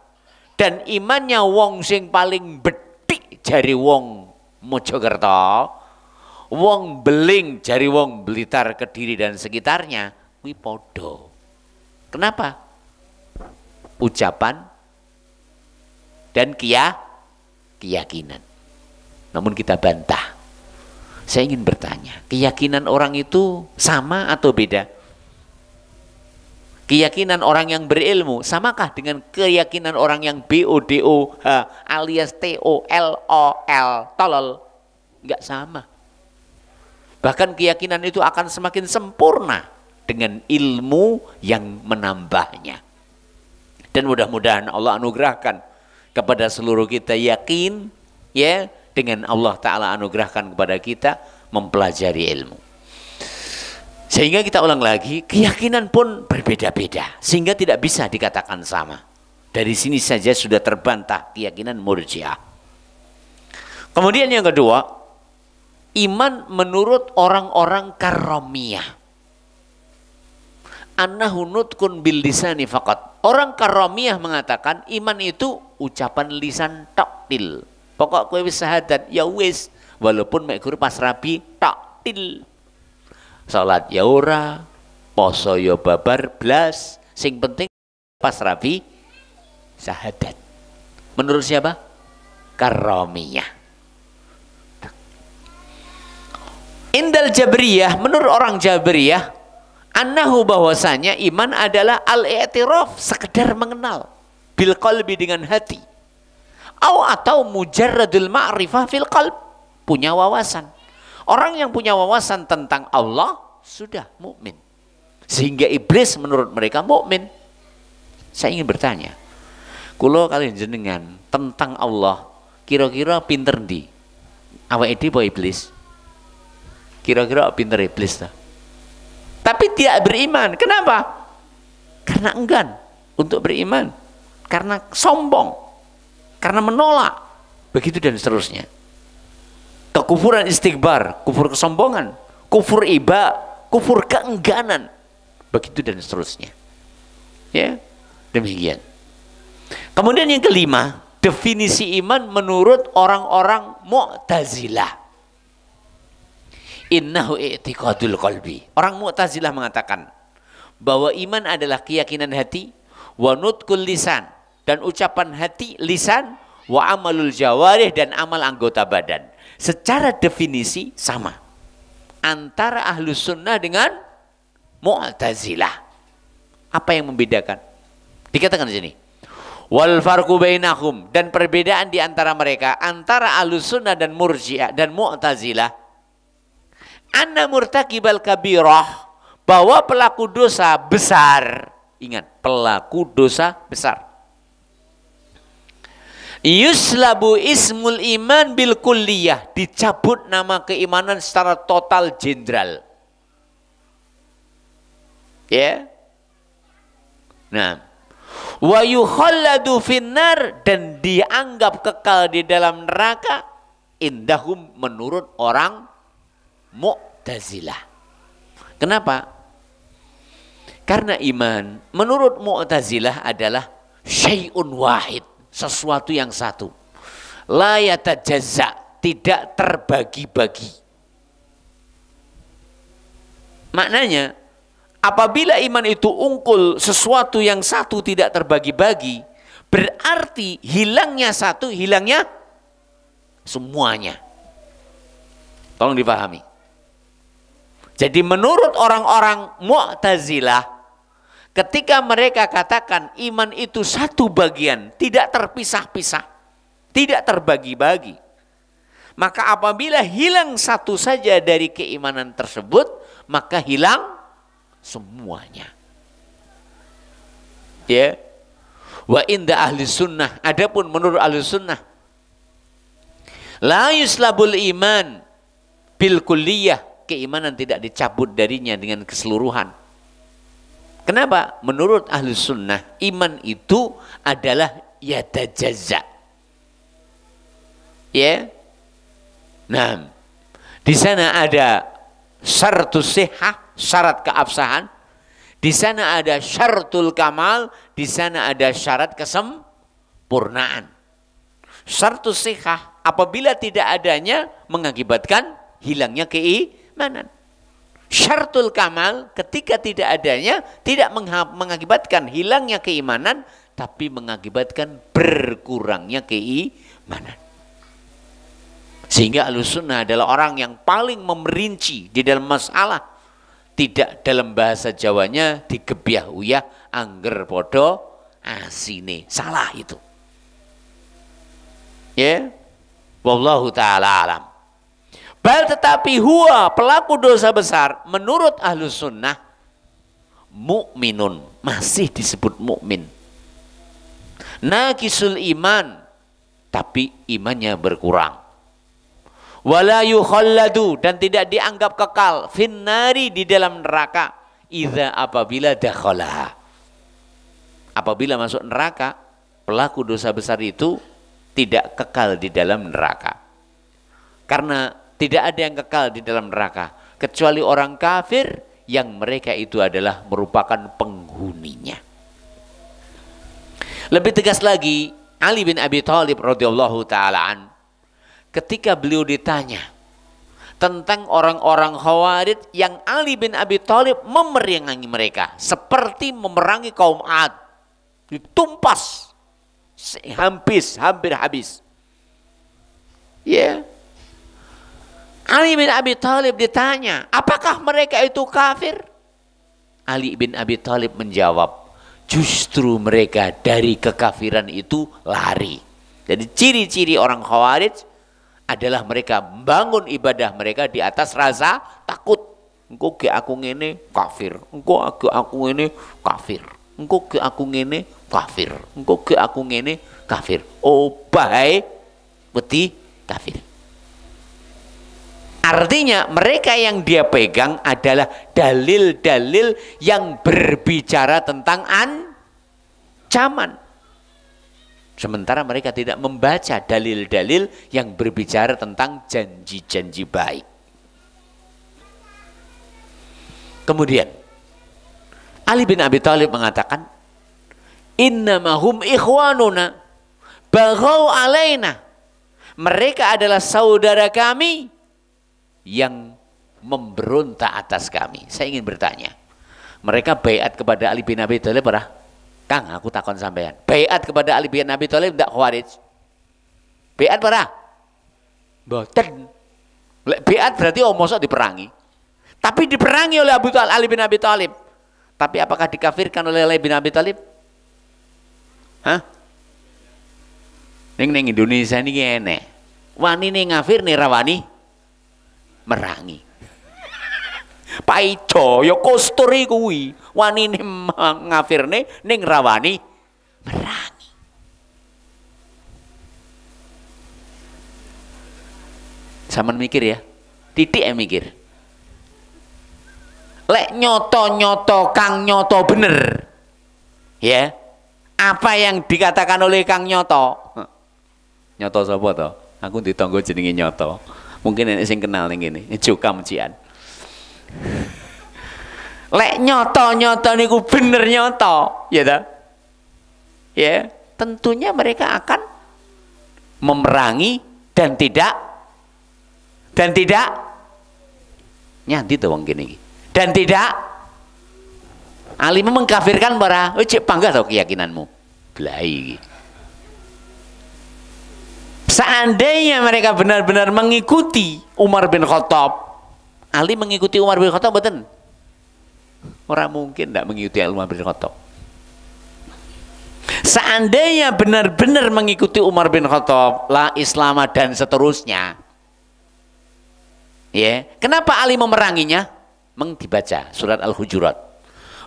dan imannya wong sing paling betik jari wong Mojokerto, wong Beling jari wong Blitar, Kediri dan sekitarnya, kuwi padha. Kenapa? Ucapan dan keyakinan. Namun kita bantah. Saya ingin bertanya, keyakinan orang itu sama atau beda? Keyakinan orang yang berilmu samakah dengan keyakinan orang yang BODOH alias TOLOL, tolol? Enggak sama. Bahkan keyakinan itu akan semakin sempurna dengan ilmu yang menambahnya. Dan mudah-mudahan Allah anugerahkan kepada seluruh kita yakin, ya, dengan Allah Ta'ala anugerahkan kepada kita mempelajari ilmu. Sehingga kita ulang lagi, keyakinan pun berbeda-beda, sehingga tidak bisa dikatakan sama. Dari sini saja sudah terbantah keyakinan Murji'ah. Kemudian yang kedua, iman menurut orang-orang Karramiyah. Annahu nutqun bil lisani faqat. Orang Karramiyah mengatakan iman itu ucapan lisan taktil. Pokok kowe wis syahadat ya wis, walaupun mek guru pas rabi taktil. Salat ya ora, poso ya babar blas, sing penting pas rabi syahadat. Menurut siapa? Karramiyah. Indal Jabriyah, menurut orang Jabriyah, annahu, bahwasanya iman adalah al-i'tiraf, sekedar mengenal, bil qalbi, dengan hati, atau mujarradul ma'rifah fil qalb, punya wawasan. Orang yang punya wawasan tentang Allah sudah mukmin. Sehingga iblis menurut mereka mukmin. Saya ingin bertanya, Kulo kalian jenengan tentang Allah kira-kira pinter di awake dhewe apa iblis? Kira-kira pinter iblis ta? Tapi tidak beriman. Kenapa? Karena enggan untuk beriman, karena sombong, karena menolak, begitu dan seterusnya. Kekufuran istikbar, kufur kesombongan, kufur iba, kufur keengganan, begitu dan seterusnya. Ya, demikian. Kemudian yang kelima, definisi iman menurut orang-orang Mu'tazilah. Innahu i'tiqadul qalbi. Orang Mu'tazilah mengatakan bahwa iman adalah keyakinan hati, wa nutqul lisan, dan ucapan hati, lisan, wa amalul jawarih, dan amal anggota badan. Secara definisi sama antara Ahlus Sunnah dengan Mu'tazilah. Apa yang membedakan? Dikatakan di sini, wal farqu bainahum, dan perbedaan di antara mereka, antara Ahlus Sunnah dan Murji'ah dan Mu'tazilah, anna murtakibal kabirah, bahwa pelaku dosa besar, ingat, pelaku dosa besar, yuslabu ismul iman bil kulliyah, dicabut nama keimanan secara total jenderal. Ya. Nah, wa yukhalladu finnar, dan dianggap kekal di dalam neraka, indahum, menurut orang Mu'tazilah. Kenapa? Karena iman menurut Mu'tazilah adalah syai'un wahid, sesuatu yang satu. La yatajazza, tidak terbagi-bagi. Maknanya, apabila iman itu ungkul, sesuatu yang satu tidak terbagi-bagi, berarti hilangnya satu, hilangnya semuanya. Tolong dipahami. Jadi menurut orang-orang Mu'tazilah, ketika mereka katakan iman itu satu bagian, tidak terpisah-pisah, tidak terbagi-bagi, maka apabila hilang satu saja dari keimanan tersebut, maka hilang semuanya. Ya. Wa inda ahli sunnah, adapun menurut ahli sunnah, la yuslabul iman bil kulliyah, keimanan tidak dicabut darinya dengan keseluruhan. Kenapa? Menurut ahli sunnah, iman itu adalah yatajazza. Ya. Nah, di sana ada syaratus sihah, syarat keabsahan. Di sana ada syaratul kamal, di sana ada syarat kesempurnaan. Syaratus sihah, apabila tidak adanya, mengakibatkan hilangnya keimanan. Syaratul kamal, ketika tidak adanya, tidak mengakibatkan hilangnya keimanan, tapi mengakibatkan berkurangnya keimanan. Sehingga Ahlussunnah adalah orang yang paling memerinci di dalam masalah. Tidak dalam bahasa Jawanya digebyah uyah angger podo asine. Salah itu. Ya. Wallahu ta'ala alam. Bal tetapi huwa, pelaku dosa besar, menurut Ahlus Sunnah, mukminun, masih disebut mukmin. Naqisul iman, tapi imannya berkurang. Wala yukhalladu, dan tidak dianggap kekal, finnari, di dalam neraka, idza, apabila dakhalaha. Apabila masuk neraka, pelaku dosa besar itu tidak kekal di dalam neraka. Karena tidak ada yang kekal di dalam neraka kecuali orang kafir yang mereka itu adalah merupakan penghuninya. Lebih tegas lagi, Ali bin Abi Thalib radhiyallahu taala an, ketika beliau ditanya tentang orang-orang Khawarij yang Ali bin Abi Thalib memerangi mereka seperti memerangi kaum Ad, ditumpas hampir habis. Ya. Ali bin Abi Thalib ditanya, apakah mereka itu kafir? Ali bin Abi Thalib menjawab, justru mereka dari kekafiran itu lari. Jadi ciri-ciri orang Khawarij adalah mereka membangun ibadah mereka di atas rasa takut. Engkau ke aku ngene kafir, engkau ke aku ngene kafir. engko ge aku ngene kafir, engko ge aku ngene kafir. Oh bae wedi kafir. Artinya mereka yang dia pegang adalah dalil-dalil yang berbicara tentang ancaman. Sementara mereka tidak membaca dalil-dalil yang berbicara tentang janji-janji baik. Kemudian Ali bin Abi Thalib mengatakan, innamahum ikhwanuna baghau alaina. Mereka adalah saudara kami yang memberontak atas kami. Saya ingin bertanya, mereka baiat kepada Ali bin Abi Thalib ora? Kang, aku takon sampean. Baiat kepada Ali bin Abi Thalib ndak Khawarij? Baiat ora? Mboten. Lek baiat berarti mosok diperangi. Tapi diperangi oleh Ali bin Abi Thalib. Tapi apakah dikafirkan oleh Ali bin Abi Thalib? Hah? Ning Indonesia ini enek. Wani ning ngafir nih rawani merangi. Paico ya kosturi kuwi. Wani ngafirne ning rawani merangi. Saman mikir ya. Titik mikir. Lek nyoto Kang nyoto bener. Ya. Apa yang dikatakan oleh Kang nyoto? Nyoto sapa to? Aku ditonggo jenenge nyoto. Mungkin enek sing kenal ning kene, Jokam Cian. Lek nyoto niku bener nyoto, ya ta? Ya, tentunya mereka akan memerangi dan tidak nyanti to wong kene iki. Dan tidak Ali mengkafirkan para, cek bangga tau keyakinanmu. Blai iki. Seandainya mereka benar-benar mengikuti Umar bin Khattab, Ali mengikuti Umar bin Khattab betul? Orang mungkin tidak mengikuti Umar bin Khattab. Seandainya benar-benar mengikuti Umar bin Khattab, la Islam dan seterusnya, ya, kenapa Ali memeranginya? Dibaca surat Al-Hujurat.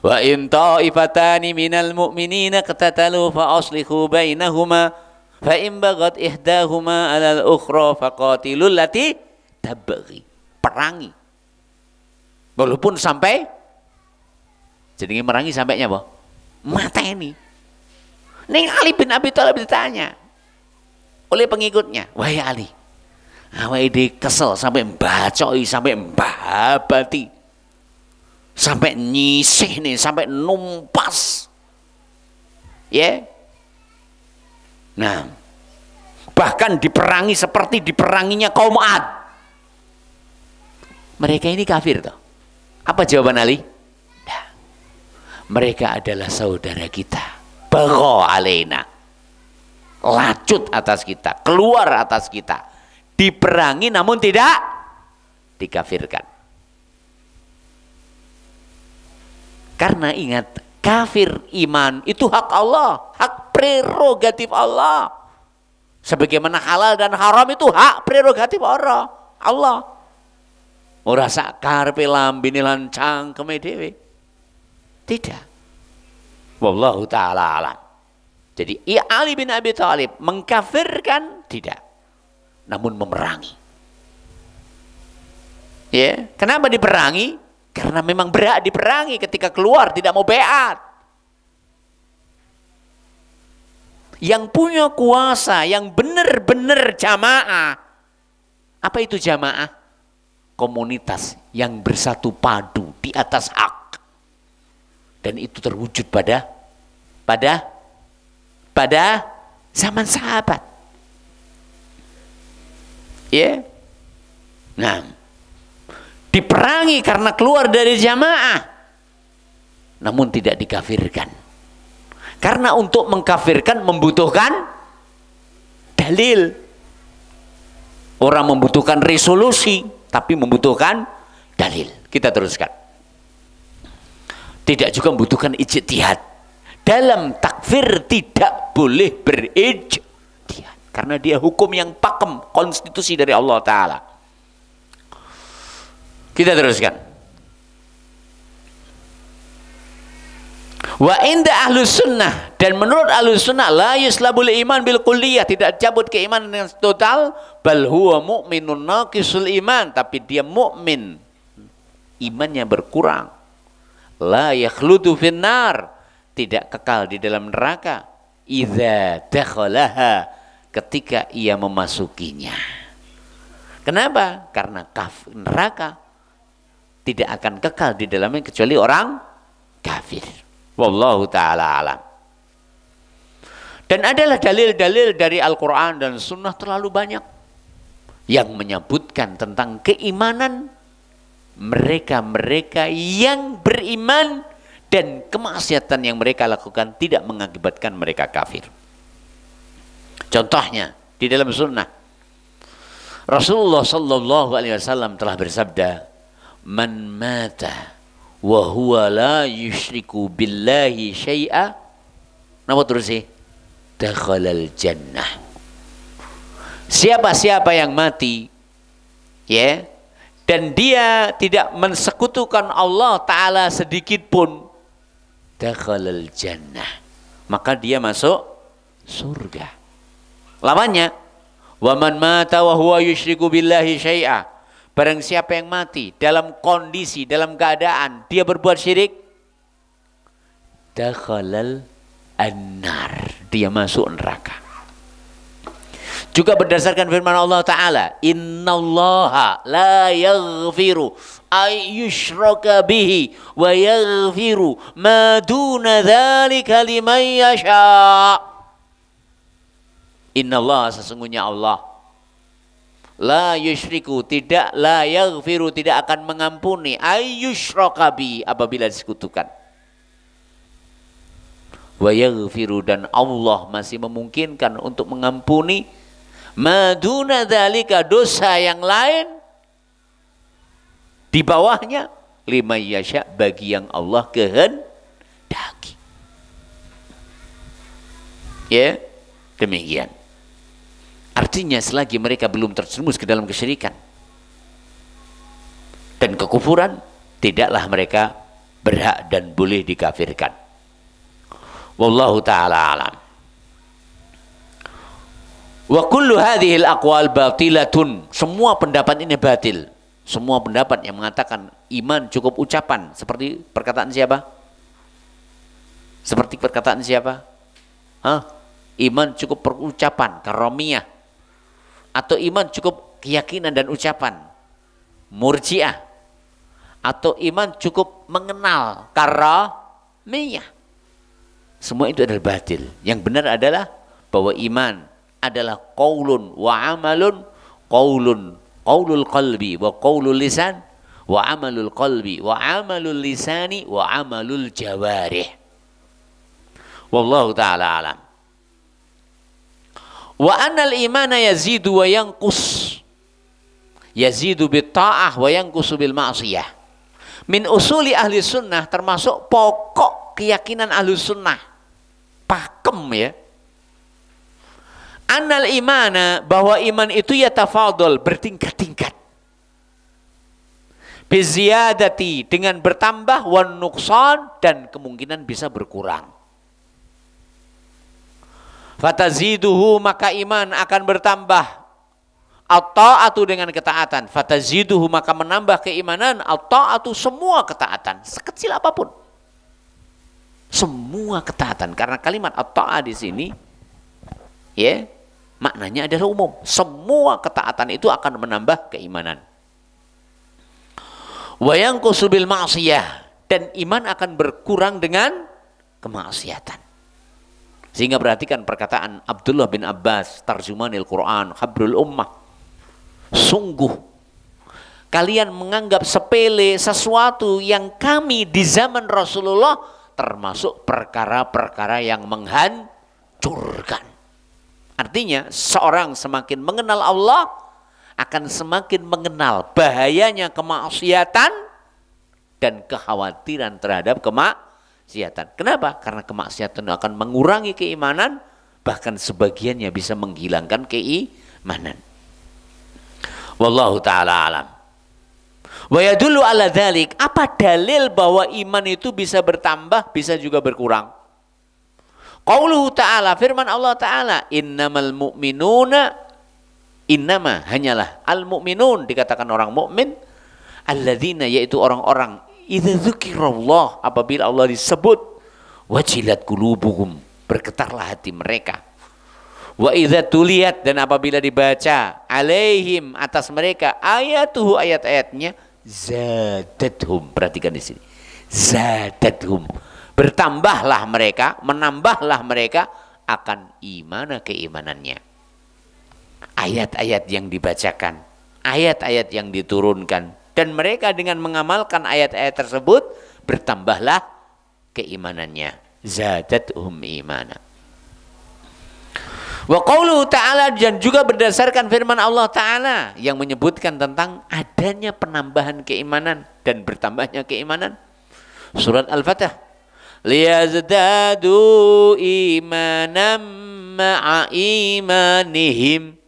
Wa in ta'ifatani minal mu'minina qatatalu fa aslihu bainahuma fa in bagat ihdahuma 'alal ukhra faqatilul lati tabghi. Perangi. Walaupun sampai jadi merangi sampainya apa? Mateni. Ning Ali bin Abi Thalib ditanya oleh pengikutnya, "Wahai Ali, awake kesel sampai mbacoi, sampai mbabati, sampai nyisih nih, sampai numpas." Ya. Nah, bahkan diperangi seperti diperanginya kaum Ad. Mereka ini kafir toh. Apa jawaban Ali? Nah, mereka adalah saudara kita. Bagha alaina. Lacut atas kita, keluar atas kita. Diperangi namun tidak dikafirkan. Karena ingat, kafir iman itu hak Allah, hak prerogatif Allah. Sebagaimana halal dan haram itu hak prerogatif Allah. Ora sak karepe lambene lan cangkeme dhewe. Tidak. Wallahu taala alam. Jadi Ali bin Abi Thalib mengkafirkan tidak, namun memerangi. Ya, kenapa diperangi? Karena memang berat diperangi ketika keluar tidak mau beat. Yang punya kuasa, yang benar-benar jamaah. Apa itu jamaah? Komunitas yang bersatu padu di atas hak. Dan itu terwujud pada zaman sahabat. Ya. Nah, diperangi karena keluar dari jamaah, namun tidak dikafirkan. Karena untuk mengkafirkan membutuhkan dalil. Orang membutuhkan resolusi, tapi membutuhkan dalil. Kita teruskan. Tidak juga membutuhkan ijtihad. Dalam takfir tidak boleh berijtihad. Karena dia hukum yang pakem, konstitusi dari Allah Ta'ala. Kita teruskan. Wa inda ahlus sunnah, dan menurut ahlus sunnah la yuslabul iman bil kulliyah, tidak cabut keimanan dengan total, bal huwa mu'minun naqisul iman, tapi dia mukmin, imannya berkurang. La yakhludu finnar, tidak kekal di dalam neraka. Idza dakhalaha, ketika ia memasukinya. Kenapa? Karena neraka tidak akan kekal di dalamnya kecuali orang kafir. Wallahu ta'ala alam. Dan adalah dalil-dalil dari Al-Quran dan Sunnah terlalu banyak yang menyebutkan tentang keimanan mereka-mereka yang beriman dan kemaksiatan yang mereka lakukan tidak mengakibatkan mereka kafir. Contohnya di dalam Sunnah, Rasulullah Sallallahu Alaihi Wasallam telah bersabda, "Man mata wa huwa la yusyriku billahi syai'a," nama terus sih, dakhalal jannah. Siapa-siapa yang mati, ya, dan dia tidak mensekutukan Allah Ta'ala sedikit pun, dakhalal jannah, maka dia masuk surga. Lawannya, wa man mata wa huwa yusyriku billahi syai'a, barang siapa yang mati dalam kondisi, dalam keadaan dia berbuat syirik, dakhalal annar, dia masuk neraka. Juga berdasarkan firman Allah Ta'ala, innallaha la yaghfiru ay yushraka bihi wa yaghfiru ma duna dzalika liman yasha. Innallaha, sesungguhnya Allah, la yusyriku, tidak, la yaghfiru, tidak akan mengampuni, ayyushraka bi, apabila disekutukan, wa yaghfiru, dan Allah masih memungkinkan untuk mengampuni, maduna dzalika, dosa yang lain di bawahnya, liman yasha, bagi yang Allah kehendaki. Ya, demikian. Artinya selagi mereka belum terjerumus ke dalam kesyirikan dan kekufuran, tidaklah mereka berhak dan boleh dikafirkan. Wallahu ta'ala alam. Wa kullu hadhil aqwal batilatun, semua pendapat ini batil. Semua pendapat yang mengatakan iman cukup ucapan, seperti perkataan siapa? Seperti perkataan siapa? Iman cukup perucapan, karomiyah. Atau iman cukup keyakinan dan ucapan, Murji'ah. Atau iman cukup mengenal, karamiyah. Semua itu adalah batil. Yang benar adalah bahwa iman adalah qaulun wa amalun, qaulul qalbi wa qaulul lisan, wa amalul qalbi wa amalul lisani wa amalul jawarih. Wallahu ta'ala alam. Wa annal imana yazidu wa yanqus, yazidu bit ta'ah wa yanqusu bil ma'siyah. Min usuli ahli sunnah, termasuk pokok keyakinan ahli sunnah, pakem ya, annal imana, bahwa iman itu yatafadol, bertingkat-tingkat, biziyadati, dengan bertambah, wan nuqsan, dan kemungkinan bisa berkurang. Fataziduhu, maka iman akan bertambah, at-ta'atu, dengan ketaatan, fataziduhu, maka menambah keimanan, at-ta'atu, semua ketaatan, sekecil apapun, semua ketaatan. Karena kalimat at-ta'ah di sini, ya, maknanya adalah umum. Semua ketaatan itu akan menambah keimanan. Wa yanqusu bil ma'siyah, dan iman akan berkurang dengan kemaksiatan. Sehingga perhatikan perkataan Abdullah bin Abbas, tarjumanil Quran, habrul ummah. Sungguh kalian menganggap sepele sesuatu yang kami di zaman Rasulullah, termasuk perkara-perkara yang menghancurkan. Artinya seorang semakin mengenal Allah, akan semakin mengenal bahayanya kemaksiatan dan kekhawatiran terhadap kemaksiatan. Kenapa? Karena kemaksiatan akan mengurangi keimanan, bahkan sebagiannya bisa menghilangkan keimanan. Wallahu ta'ala alam. Wa yadullu ala dzalik, apa dalil bahwa iman itu bisa bertambah, bisa juga berkurang? Qauluhu ta'ala, firman Allah Ta'ala, innamal mu'minuna, innama, hanyalah, al-mu'minun, dikatakan orang mukmin, alladzina, yaitu orang-orang, idza dzukirallah, apabila Allah disebut, wajilat qulubuhum, bergetarlah hati mereka. Wa idza tuliyat, dan apabila dibaca, alaihim, atas mereka, ayatuhu, ayat-ayatnya, zadathum, perhatikan di sini, zadathum, bertambahlah mereka, menambahlah mereka akan imana, keimanannya. Ayat-ayat yang dibacakan, ayat-ayat yang diturunkan, dan mereka dengan mengamalkan ayat-ayat tersebut bertambahlah keimanannya. Zadathum imana. Wa qauluhu ta'ala, dan juga berdasarkan firman Allah Ta'ala yang menyebutkan tentang adanya penambahan keimanan dan bertambahnya keimanan. Surat Al-Fatah. Liyazdadu imanam ma'a imanihim.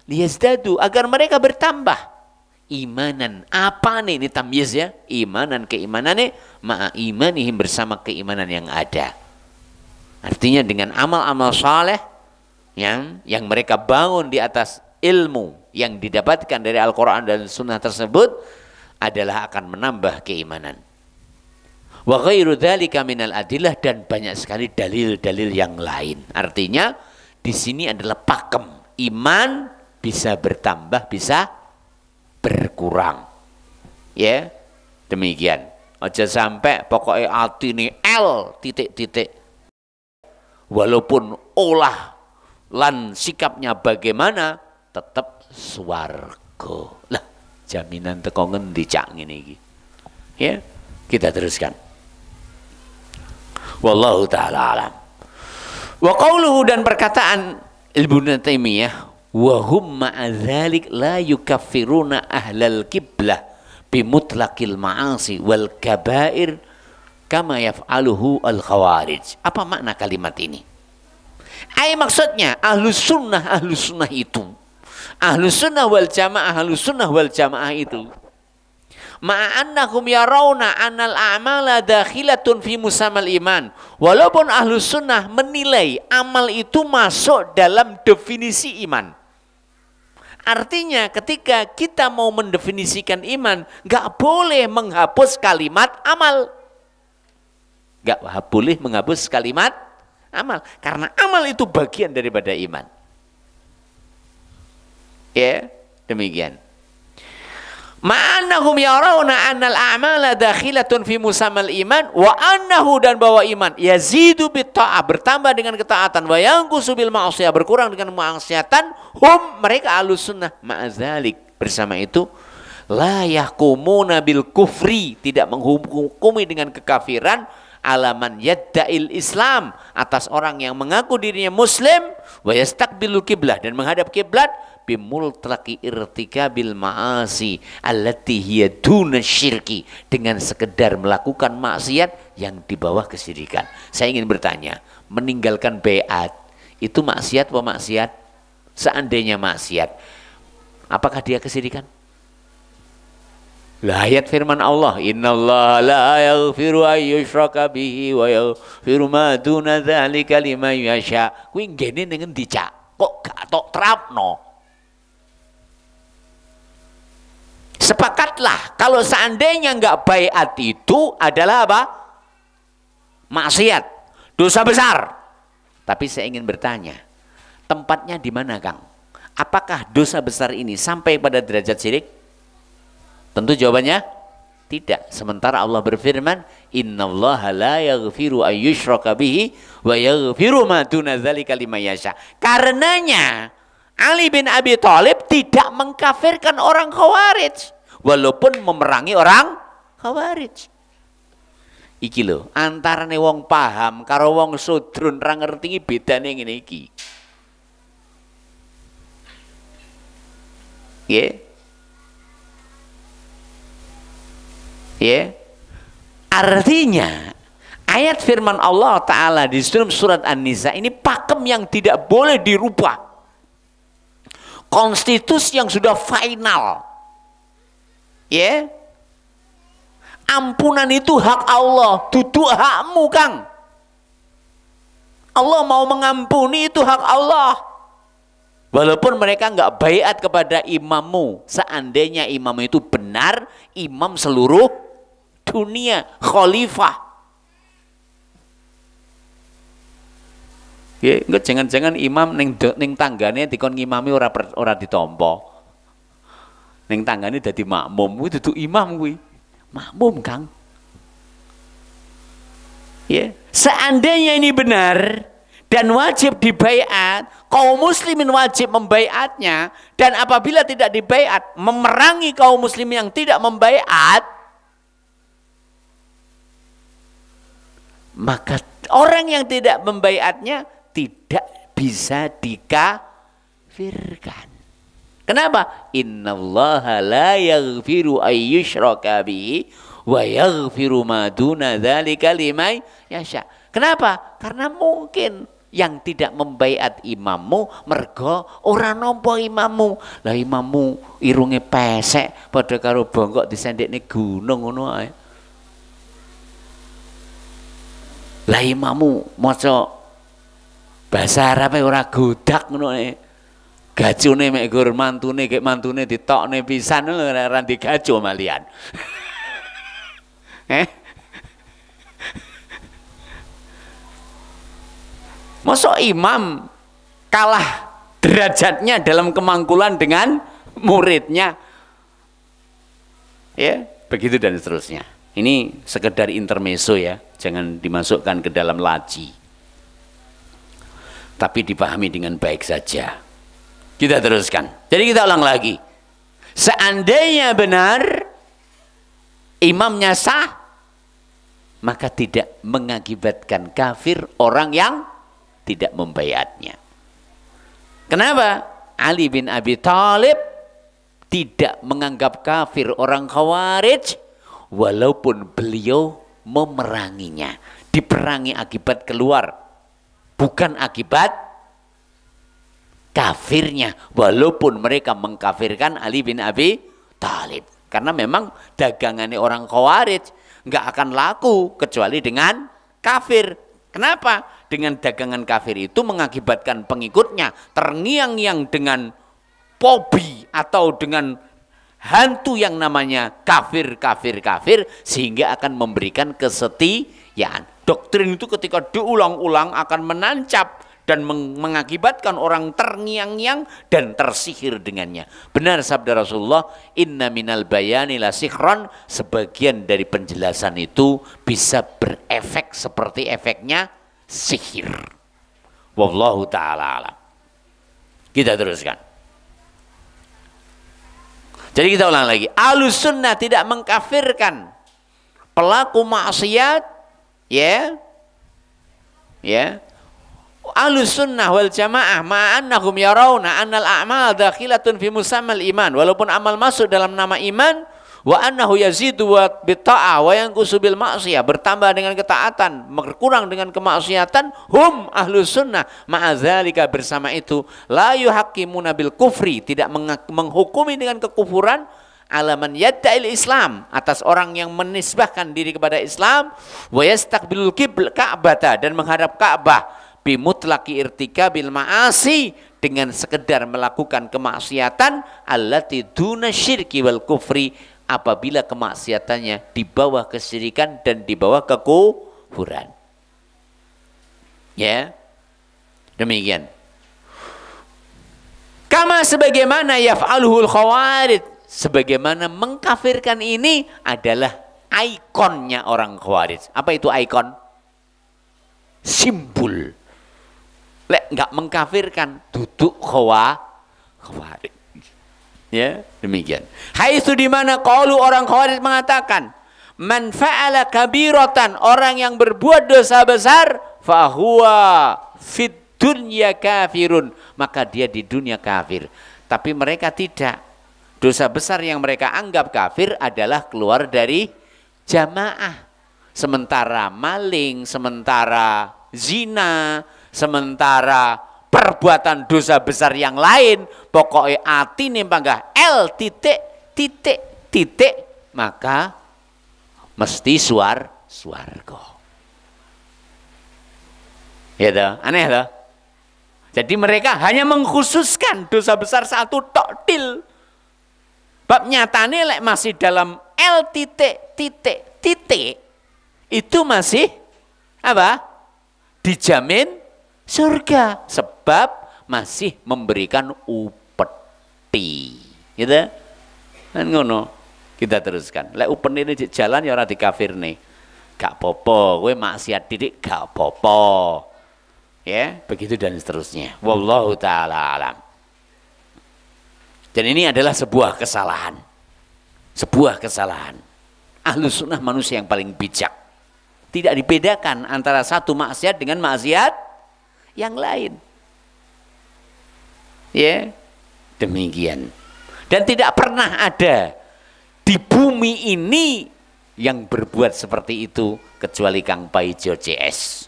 Liyazdadu, agar mereka bertambah imanan. Apa nih, ini tamyiz ya, imanan, keimanan nih, ma'a imanihim, bersama keimanan yang ada. Artinya dengan amal-amal saleh yang mereka bangun di atas ilmu yang didapatkan dari Al-Quran dan Sunnah tersebut adalah akan menambah keimanan. Wa ghairu dzalika minal adillah, dan banyak sekali dalil-dalil yang lain. Artinya di sini adalah pakem, iman bisa bertambah, bisa berkurang. Ya, demikian. Aja sampai pokoknya hati ini L titik-titik. Walaupun olah lan sikapnya bagaimana, tetap swarga. Lah, jaminan teko ngendi cak ngene iki. Ya, kita teruskan. Wallahu ta'ala alam. Wa qauluhu, dan perkataan Ibnu Taimiyah, wa hum ma'a dzalik la yukaffiruna ahlal qiblah bimutlaqil ma'asi wal kabair kama yaf'aluhu al khawarij. Apa makna kalimat ini? Maksudnya ahlus sunnah itu, ahlus sunnah wal jamaah itu, ma'annahum yarawna anal a'mala dakhilatun fi musamal iman. Walaupun ahlus sunnah menilai amal itu masuk dalam definisi iman. Artinya ketika kita mau mendefinisikan iman, gak boleh menghapus kalimat amal. Gak boleh menghapus kalimat amal. Karena amal itu bagian daripada iman. Ya, demikian. Ma'annahum yarawna annal a'mala dakhilatun fi musammal iman wa annahu, dan bahwa iman yazidu bitta'ah, bertambah dengan ketaatan, wa yanqusu bil ma'siyah, berkurang dengan maksiatan. Hum, mereka ahlus sunnah, ma'azalik, bersama itu la yahkumuna bil kufri, tidak menghukumi dengan kekafiran, alaman yadda'il Islam, atas orang yang mengaku dirinya muslim, wa yastaqbilul kiblah, dan menghadap kiblat, bimultlaqi irtikabil ma'asi allati hiya duna syirki, dengan sekedar melakukan maksiat yang di bawah kesyirikan. Saya ingin bertanya, meninggalkan baiat itu maksiat apa maksiat? Seandainya maksiat, apakah dia kesyirikan? Lah, ayat firman Allah, innallaha la yaghfiru ay yushraka bihi wa yaghfiru ma duna dzalika liman yasha. Kuwi ngene ning endi cak? Kok gak tok terapno? Sepakatlah kalau seandainya enggak baiat itu adalah apa? Maksiat, dosa besar. Tapi saya ingin bertanya, tempatnya di mana, Kang? Apakah dosa besar ini sampai pada derajat syirik? Tentu jawabannya tidak. Sementara Allah berfirman, innallaha la yaghfiru ay yushraka bihi wa yaghfiru ma duna dzalika liman yasha. Karenanya Ali bin Abi Thalib tidak mengkafirkan orang Khawarij walaupun memerangi orang Khawarij. Iki lho, antarane wong paham karo wong sudrun ra ngerti bedane ngene iki. Artinya ayat firman Allah Ta'ala di surat An-Nisa ini pakem yang tidak boleh dirubah. Konstitusi yang sudah final. Ampunan itu hak Allah, duduk hakmu, Kang. Allah mau mengampuni itu hak Allah. Walaupun mereka nggak baiat kepada imammu, seandainya imam itu benar, imam seluruh dunia, khalifah. Ya, enggak, jangan-jangan imam ning tanggane dikon ngimami ora ditampa. Ning tanggane dadi makmum, kuwi dudu imam kuwi. Makmum, Kang. Ya, seandainya ini benar dan wajib dibaiat, kaum muslimin wajib membaiatnya, dan apabila tidak dibaiat, memerangi kaum muslimin yang tidak membaiat, maka orang yang tidak membaiatnya tidak bisa dikafirkan. Kenapa? Innallaha la yaghfiru ayyushraka bihi wa yaghfiru ma duna dzalika liman yasha. Kenapa? Karena mungkin yang tidak membaiat imammu mergo ora nampa imammu. Lah imammu irunge pesek padha karo bongkok disendekne gunung ngono ae. Lah imammu maca bahasa Arabe ora godak ngono ae. Gajune mek gur mantune, gek mantune ditokne pisan ora digajo malian. Masa imam kalah derajatnya dalam kemangkulan dengan muridnya? Ya, begitu dan seterusnya. Ini sekedar intermezzo ya, jangan dimasukkan ke dalam laji. Tapi dipahami dengan baik saja. Kita teruskan. Jadi kita ulang lagi. Seandainya benar imamnya sah, maka tidak mengakibatkan kafir orang yang tidak membaiatnya. Kenapa? Ali bin Abi Thalib tidak menganggap kafir orang Khawarij walaupun beliau memeranginya. Diperangi akibat keluar, bukan akibat kafirnya, walaupun mereka mengkafirkan Ali bin Abi Thalib. Karena memang dagangannya orang Khawarij nggak akan laku kecuali dengan kafir. Kenapa? Dengan dagangan kafir itu mengakibatkan pengikutnya terngiang-ngiang dengan fobi atau dengan hantu yang namanya kafir, sehingga akan memberikan kesetiaan. Doktrin itu ketika diulang-ulang akan menancap dan mengakibatkan orang terngiang-ngiang dan tersihir dengannya. Benar sabda Rasulullah, inna minal bayani la sikhran, sebagian dari penjelasan itu bisa berefek seperti efeknya sihir. Wallahu ta'ala alam. Kita teruskan. Jadi kita ulang lagi. Ahlus sunnah tidak mengkafirkan pelaku maksiat, ya. Ahlus sunnah wal jamaah ma'annahum yarawna annal a'mal dakhilatun fi musammal iman, walaupun amal masuk dalam nama iman, wa annahu yazidu wa bitta'ah wa yanqusu bil ma'siyah, bertambah dengan ketaatan, berkurang dengan kemaksiatan. Hum ahlus sunnah ma'adzalika, bersama itu la yuhaqqimuna bil kufri, tidak menghukumi dengan kekufuran, alaman yadda'il Islam, atas orang yang menisbahkan diri kepada Islam, wa yastaqbilul Ka'bata, dan menghadap Ka'bah, bimutlaqi irtikabil ma'asi, dengan sekedar melakukan kemaksiatan, allati duna syirki wal kufri, apabila kemaksiatannya di bawah kesyirikan dan di bawah kekufuran. Ya, demikian. Kama sebagaimana yaf'aluhul khawarij, sebagaimana mengkafirkan ini adalah ikonnya orang Khawarij. Apa itu ikon? Simbol. Lek nggak mengkafirkan, duduk Khawarij. Ya, demikian. Haitsu di mana qaulu orang Khawarij mengatakan, man fa'ala kabiratan, orang yang berbuat dosa besar, fahuwa fid dunya kafirun, maka dia di dunia kafir. Tapi mereka tidak. Dosa besar yang mereka anggap kafir adalah keluar dari jamaah. Sementara maling, sementara zina, sementara perbuatan dosa besar yang lain, pokoknya ati nih panggah L titik, maka mesti swarga. Ya toh, aneh toh. Jadi mereka hanya mengkhususkan dosa besar satu tok til. Bab nyatane lek masih dalam L titik titik titik itu masih apa? Dijamin surga sebab masih memberikan upeti. Gitu. Kan ngono. Kita teruskan. Lek upeti ini jalan ya ora dikafirne. Gak popo, kowe maksiat didik gak popo. Ya, begitu dan seterusnya. Wallahu taala alam. Dan ini adalah sebuah kesalahan. Sebuah kesalahan. Ahlus sunnah manusia yang paling bijak. Tidak dibedakan antara satu maksiat dengan maksiat yang lain. Ya, demikian. Dan tidak pernah ada di bumi ini yang berbuat seperti itu kecuali Kang Paijo CS.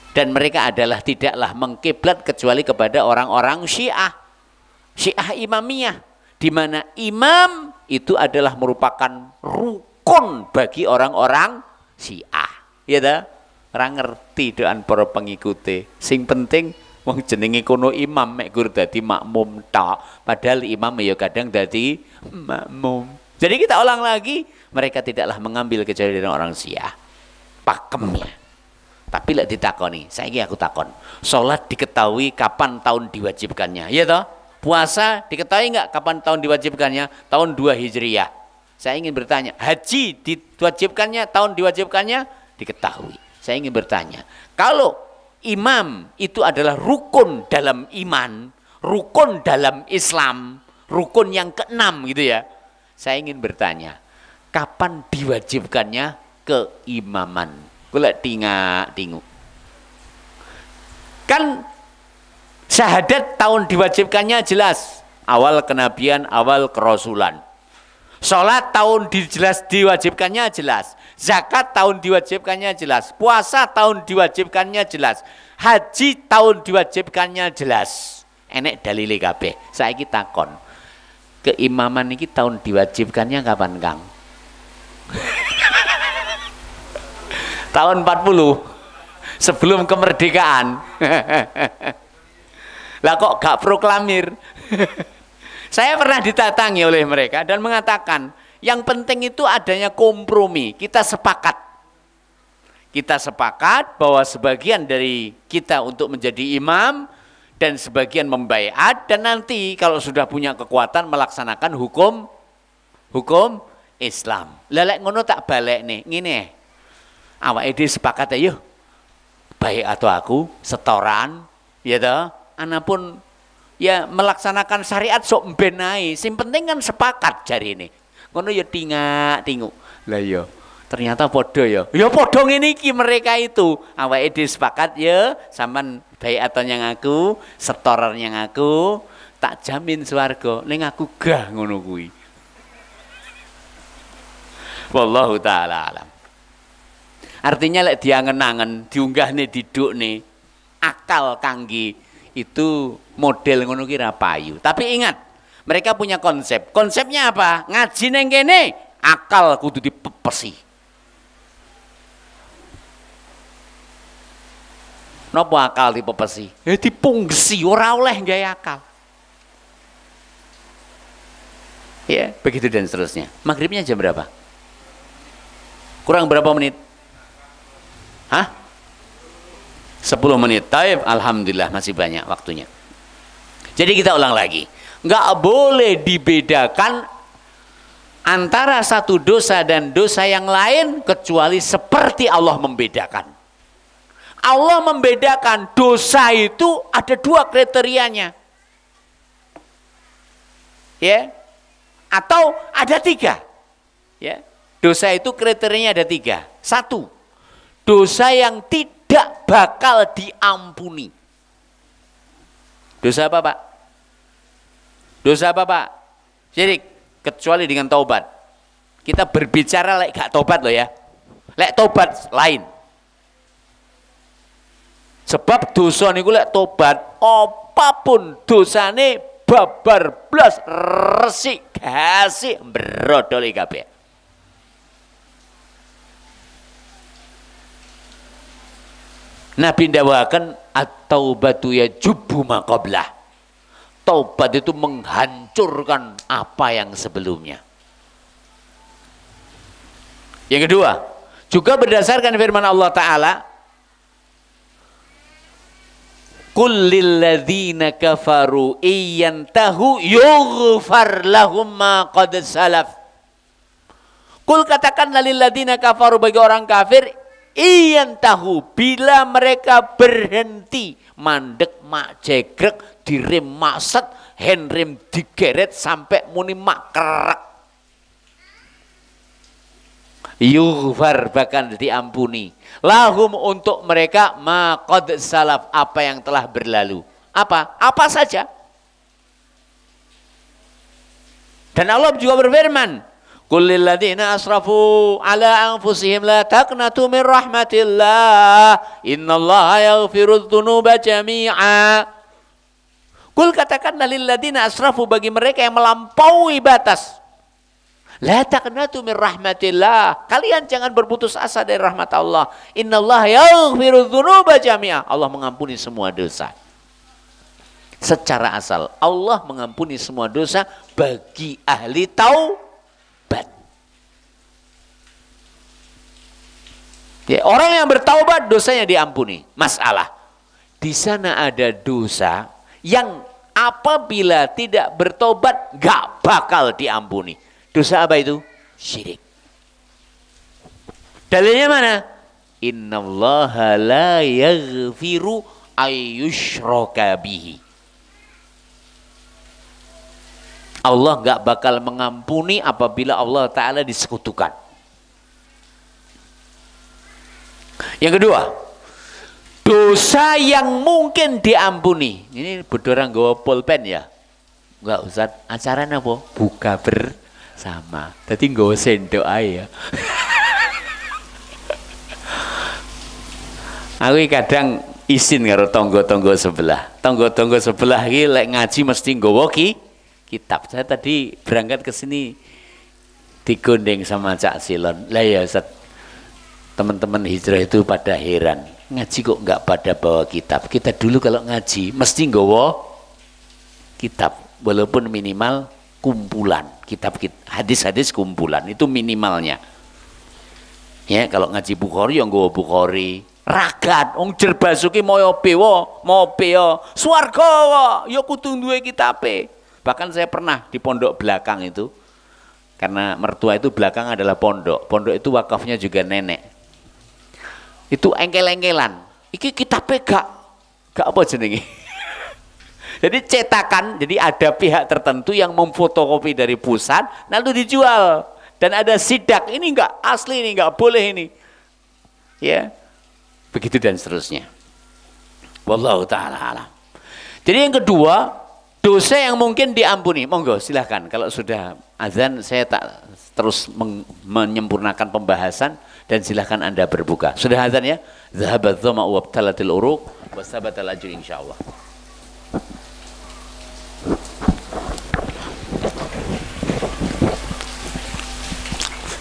Dan mereka adalah tidaklah mengkiblat kecuali kepada orang-orang Syiah. Syiah Imamiyah. Di mana imam itu adalah merupakan rukun bagi orang-orang Syiah. Ya dah? Orang ngerti doan para pengikuti. Sing penting wong jenenge kono imam mek gur dadi makmum tok. Padahal imam ya kadang dadi makmum. Jadi kita ulang lagi, mereka tidaklah mengambil kecuali dari orang Syiah. Pakemnya. Tapi lek ditakoni, saiki aku takon. Salat diketahui kapan tahun diwajibkannya, ya toh? Puasa diketahui enggak kapan tahun diwajibkannya? Tahun 2 Hijriah. Saya ingin bertanya, haji diwajibkannya, tahun diwajibkannya diketahui. Saya ingin bertanya, kalau imam itu adalah rukun dalam iman, rukun dalam Islam, rukun yang keenam gitu ya. Saya ingin bertanya, kapan diwajibkannya keimaman? Kula tinguk. Kan syahadat tahun diwajibkannya jelas. Awal kenabian, awal kerasulan. Sholat tahun jelas diwajibkannya jelas. Zakat tahun diwajibkannya jelas. Puasa tahun diwajibkannya jelas. Haji tahun diwajibkannya jelas. Enek dalile kabeh. Saiki takon. Keimaman iki tahun diwajibkannya kapan, Kang? Tahun 40 sebelum kemerdekaan. Lah kok gak proklamir? Saya pernah ditatangi oleh mereka dan mengatakan yang penting itu adanya kompromi. Kita sepakat. Kita sepakat bahwa sebagian dari kita untuk menjadi imam dan sebagian membaiat, dan nanti kalau sudah punya kekuatan melaksanakan hukum Islam. Lelek ngono tak balik nih, ngene. Awake dhewe sepakat ayo. Baik atau aku setoran, ya toh. Ana pun ya melaksanakan syariat sok mben ae. Sing penting kan sepakat jari ini. Ngono ya tinguk. Lah ya ternyata podo ya. Ya podo ngene iki mereka itu. Awake dhewe sepakat ya sampean baik atau yang aku, setoran yang aku, tak jamin swarga. Ning aku gah ngono kuwi. Wallahu taala alam. Artinya lek diangen-angen, diunggahne didukne, akal kangge itu model ngono ki ra payu. Tapi ingat, mereka punya konsep. Konsepnya apa? Ngaji neng kene, akal kudu dipepesi. Napa akal dipepesi? Dipungsi, ora oleh gawe akal. Ya, begitu dan seterusnya. Maghribnya jam berapa? Kurang berapa menit? Hah? 10 menit. Taib, alhamdulillah masih banyak waktunya. Jadi kita ulang lagi. Nggak boleh dibedakan antara satu dosa dan dosa yang lain kecuali seperti Allah membedakan. Allah membedakan dosa itu ada 2 kriterianya. Ya. Atau ada 3. Ya. Dosa itu kriterianya ada 3. 1. Dosa yang tidak bakal diampuni. Dosa apa, Pak? Dosa apa, Pak? Jadi kecuali dengan taubat. Kita berbicara lek gak taubat loh ya. Lek taubat lain. Sebab dosa niku lek taubat apapun dosane babar blas resik gasik brodol kabeh. Nabi ndawakan at-taubatu yajubbu ma qablah. Taubat itu menghancurkan apa yang sebelumnya. Yang kedua, juga berdasarkan firman Allah Ta'ala, Qul lilladzina kafaru iyantahu yughfar lahum ma qad salaf. Qul katakanlah lilladzina kafaru bagi orang kafir, iyantahu bila mereka berhenti mandek mak jegrek direm maset handrem digeret sampai muni mak kerak. Yughfar bahkan diampuni. Lahum untuk mereka ma qad salaf apa yang telah berlalu. Apa? Apa saja. Dan Allah juga berfirman, Qul lil ladzina asrafu ala anfusihim la taqnatu min rahmatillah innallaha yaghfirudz dzunuba jami'a. Qul katakanlah lil ladzina asrafu bagi mereka yang melampaui batas. La taqnatu min rahmatillah. Kalian jangan berputus asa dari rahmat Allah. Innallaha yaghfirudz dzunuba jami'a. Allah mengampuni semua dosa. Secara asal Allah mengampuni semua dosa bagi ahli taubat. Ya, orang yang bertaubat dosanya diampuni. Masalah di sana ada dosa yang apabila tidak bertobat gak bakal diampuni. Dosa apa itu? Syirik. Dalilnya mana? Innallaha la yaghfiru ayyushraka bihi. Allah gak bakal mengampuni apabila Allah Ta'ala disekutukan. Yang kedua, dosa yang mungkin diampuni. Ini bedorang gawa pulpen ya? Enggak Ustaz, acaranya apa? Buka bersama. Tadi gawa sendok aja. Aku kadang isin karo tonggo-tonggo sebelah. Tonggo-tonggo sebelah iki lek ngaji mesti nggawa kitab. Saya tadi berangkat ke sini digondeng sama Cak Silon. Lah ya Ustaz, teman-teman hijrah itu pada heran. Ngaji kok enggak pada bawa kitab. Kita dulu kalau ngaji mesti nggawa kitab. Walaupun minimal kumpulan. Kitab hadis-hadis kumpulan. Itu minimalnya. Ya, kalau ngaji Bukhari yang nggawa Bukhari. Ragat, jer basuki moyo bewo, mau beo, swarga ya kudu duwe kitabe. Bahkan saya pernah di pondok belakang itu, karena mertua itu belakang adalah pondok. Pondok itu wakafnya juga nenek. Itu engkel-engkelan. Iki kitabe gak apa jenenge. Jadi cetakan, jadi ada pihak tertentu yang memfotokopi dari pusat, lalu dijual. Dan ada sidak, ini enggak asli, ini enggak boleh ini. Ya. Begitu dan seterusnya. Wallahu ta'ala alam. Jadi yang kedua, dosa yang mungkin diampuni. Monggo silahkan. Kalau sudah azan saya tak terus menyempurnakan pembahasan dan silahkan Anda berbuka. Sudah azan ya? Zahabat dhama'u wabtalatil uruq wasabatal ajr insyaallah.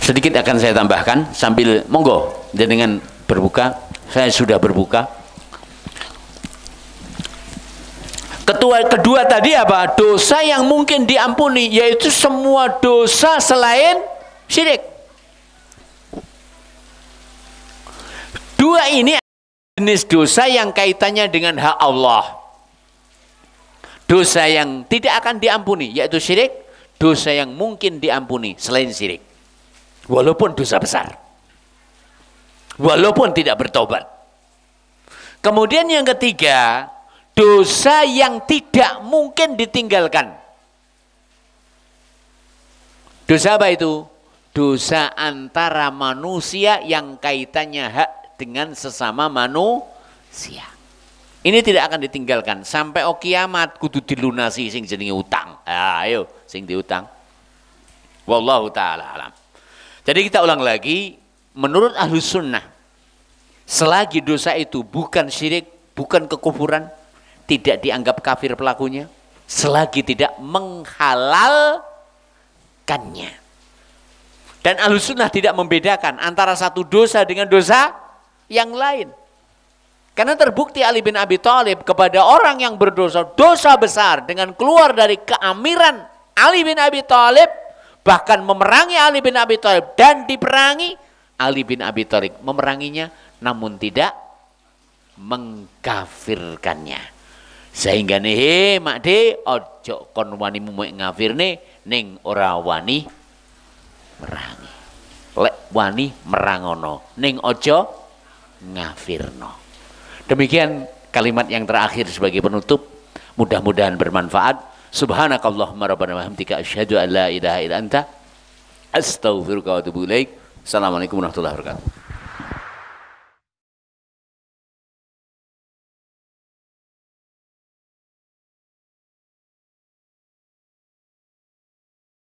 Sedikit akan saya tambahkan sambil monggo dengan berbuka. Saya sudah berbuka. Kedua tadi apa? Dosa yang mungkin diampuni, yaitu semua dosa selain syirik. Dua ini jenis dosa yang kaitannya dengan hak Allah. Dosa yang tidak akan diampuni, yaitu syirik. Dosa yang mungkin diampuni selain syirik. Walaupun dosa besar. Walaupun tidak bertobat. Kemudian yang ketiga, dosa yang tidak mungkin ditinggalkan. Dosa apa itu? Dosa antara manusia yang kaitannya hak dengan sesama manusia. Ini tidak akan ditinggalkan sampai kiamat kudu dilunasi sing jenenge utang. Ayo sing diutang. Wallahu taala alam. Jadi kita ulang lagi. Menurut Ahlus Sunnah, selagi dosa itu bukan syirik, bukan kekufuran, tidak dianggap kafir pelakunya, selagi tidak menghalalkannya. Dan Ahlus Sunnah tidak membedakan antara satu dosa dengan dosa yang lain. Karena terbukti Ali bin Abi Thalib kepada orang yang berdosa, dosa besar dengan keluar dari keamiran Ali bin Abi Thalib, bahkan memerangi Ali bin Abi Thalib dan diperangi, Ali bin Abi Thalib memeranginya namun tidak mengkafirkannya. Sehingga nih mak de ojo kon wani mumek ngafirne ning ora wani merangi. Lek wani merangono ning ojo ngafirno. Demikian kalimat yang terakhir sebagai penutup, mudah-mudahan bermanfaat. Subhanakallahumma rabbana wa bihamdika asyhadu an la ilaha illa anta astaghfiruka wa atubu ilaik. Assalamualaikum warahmatullahi wabarakatuh.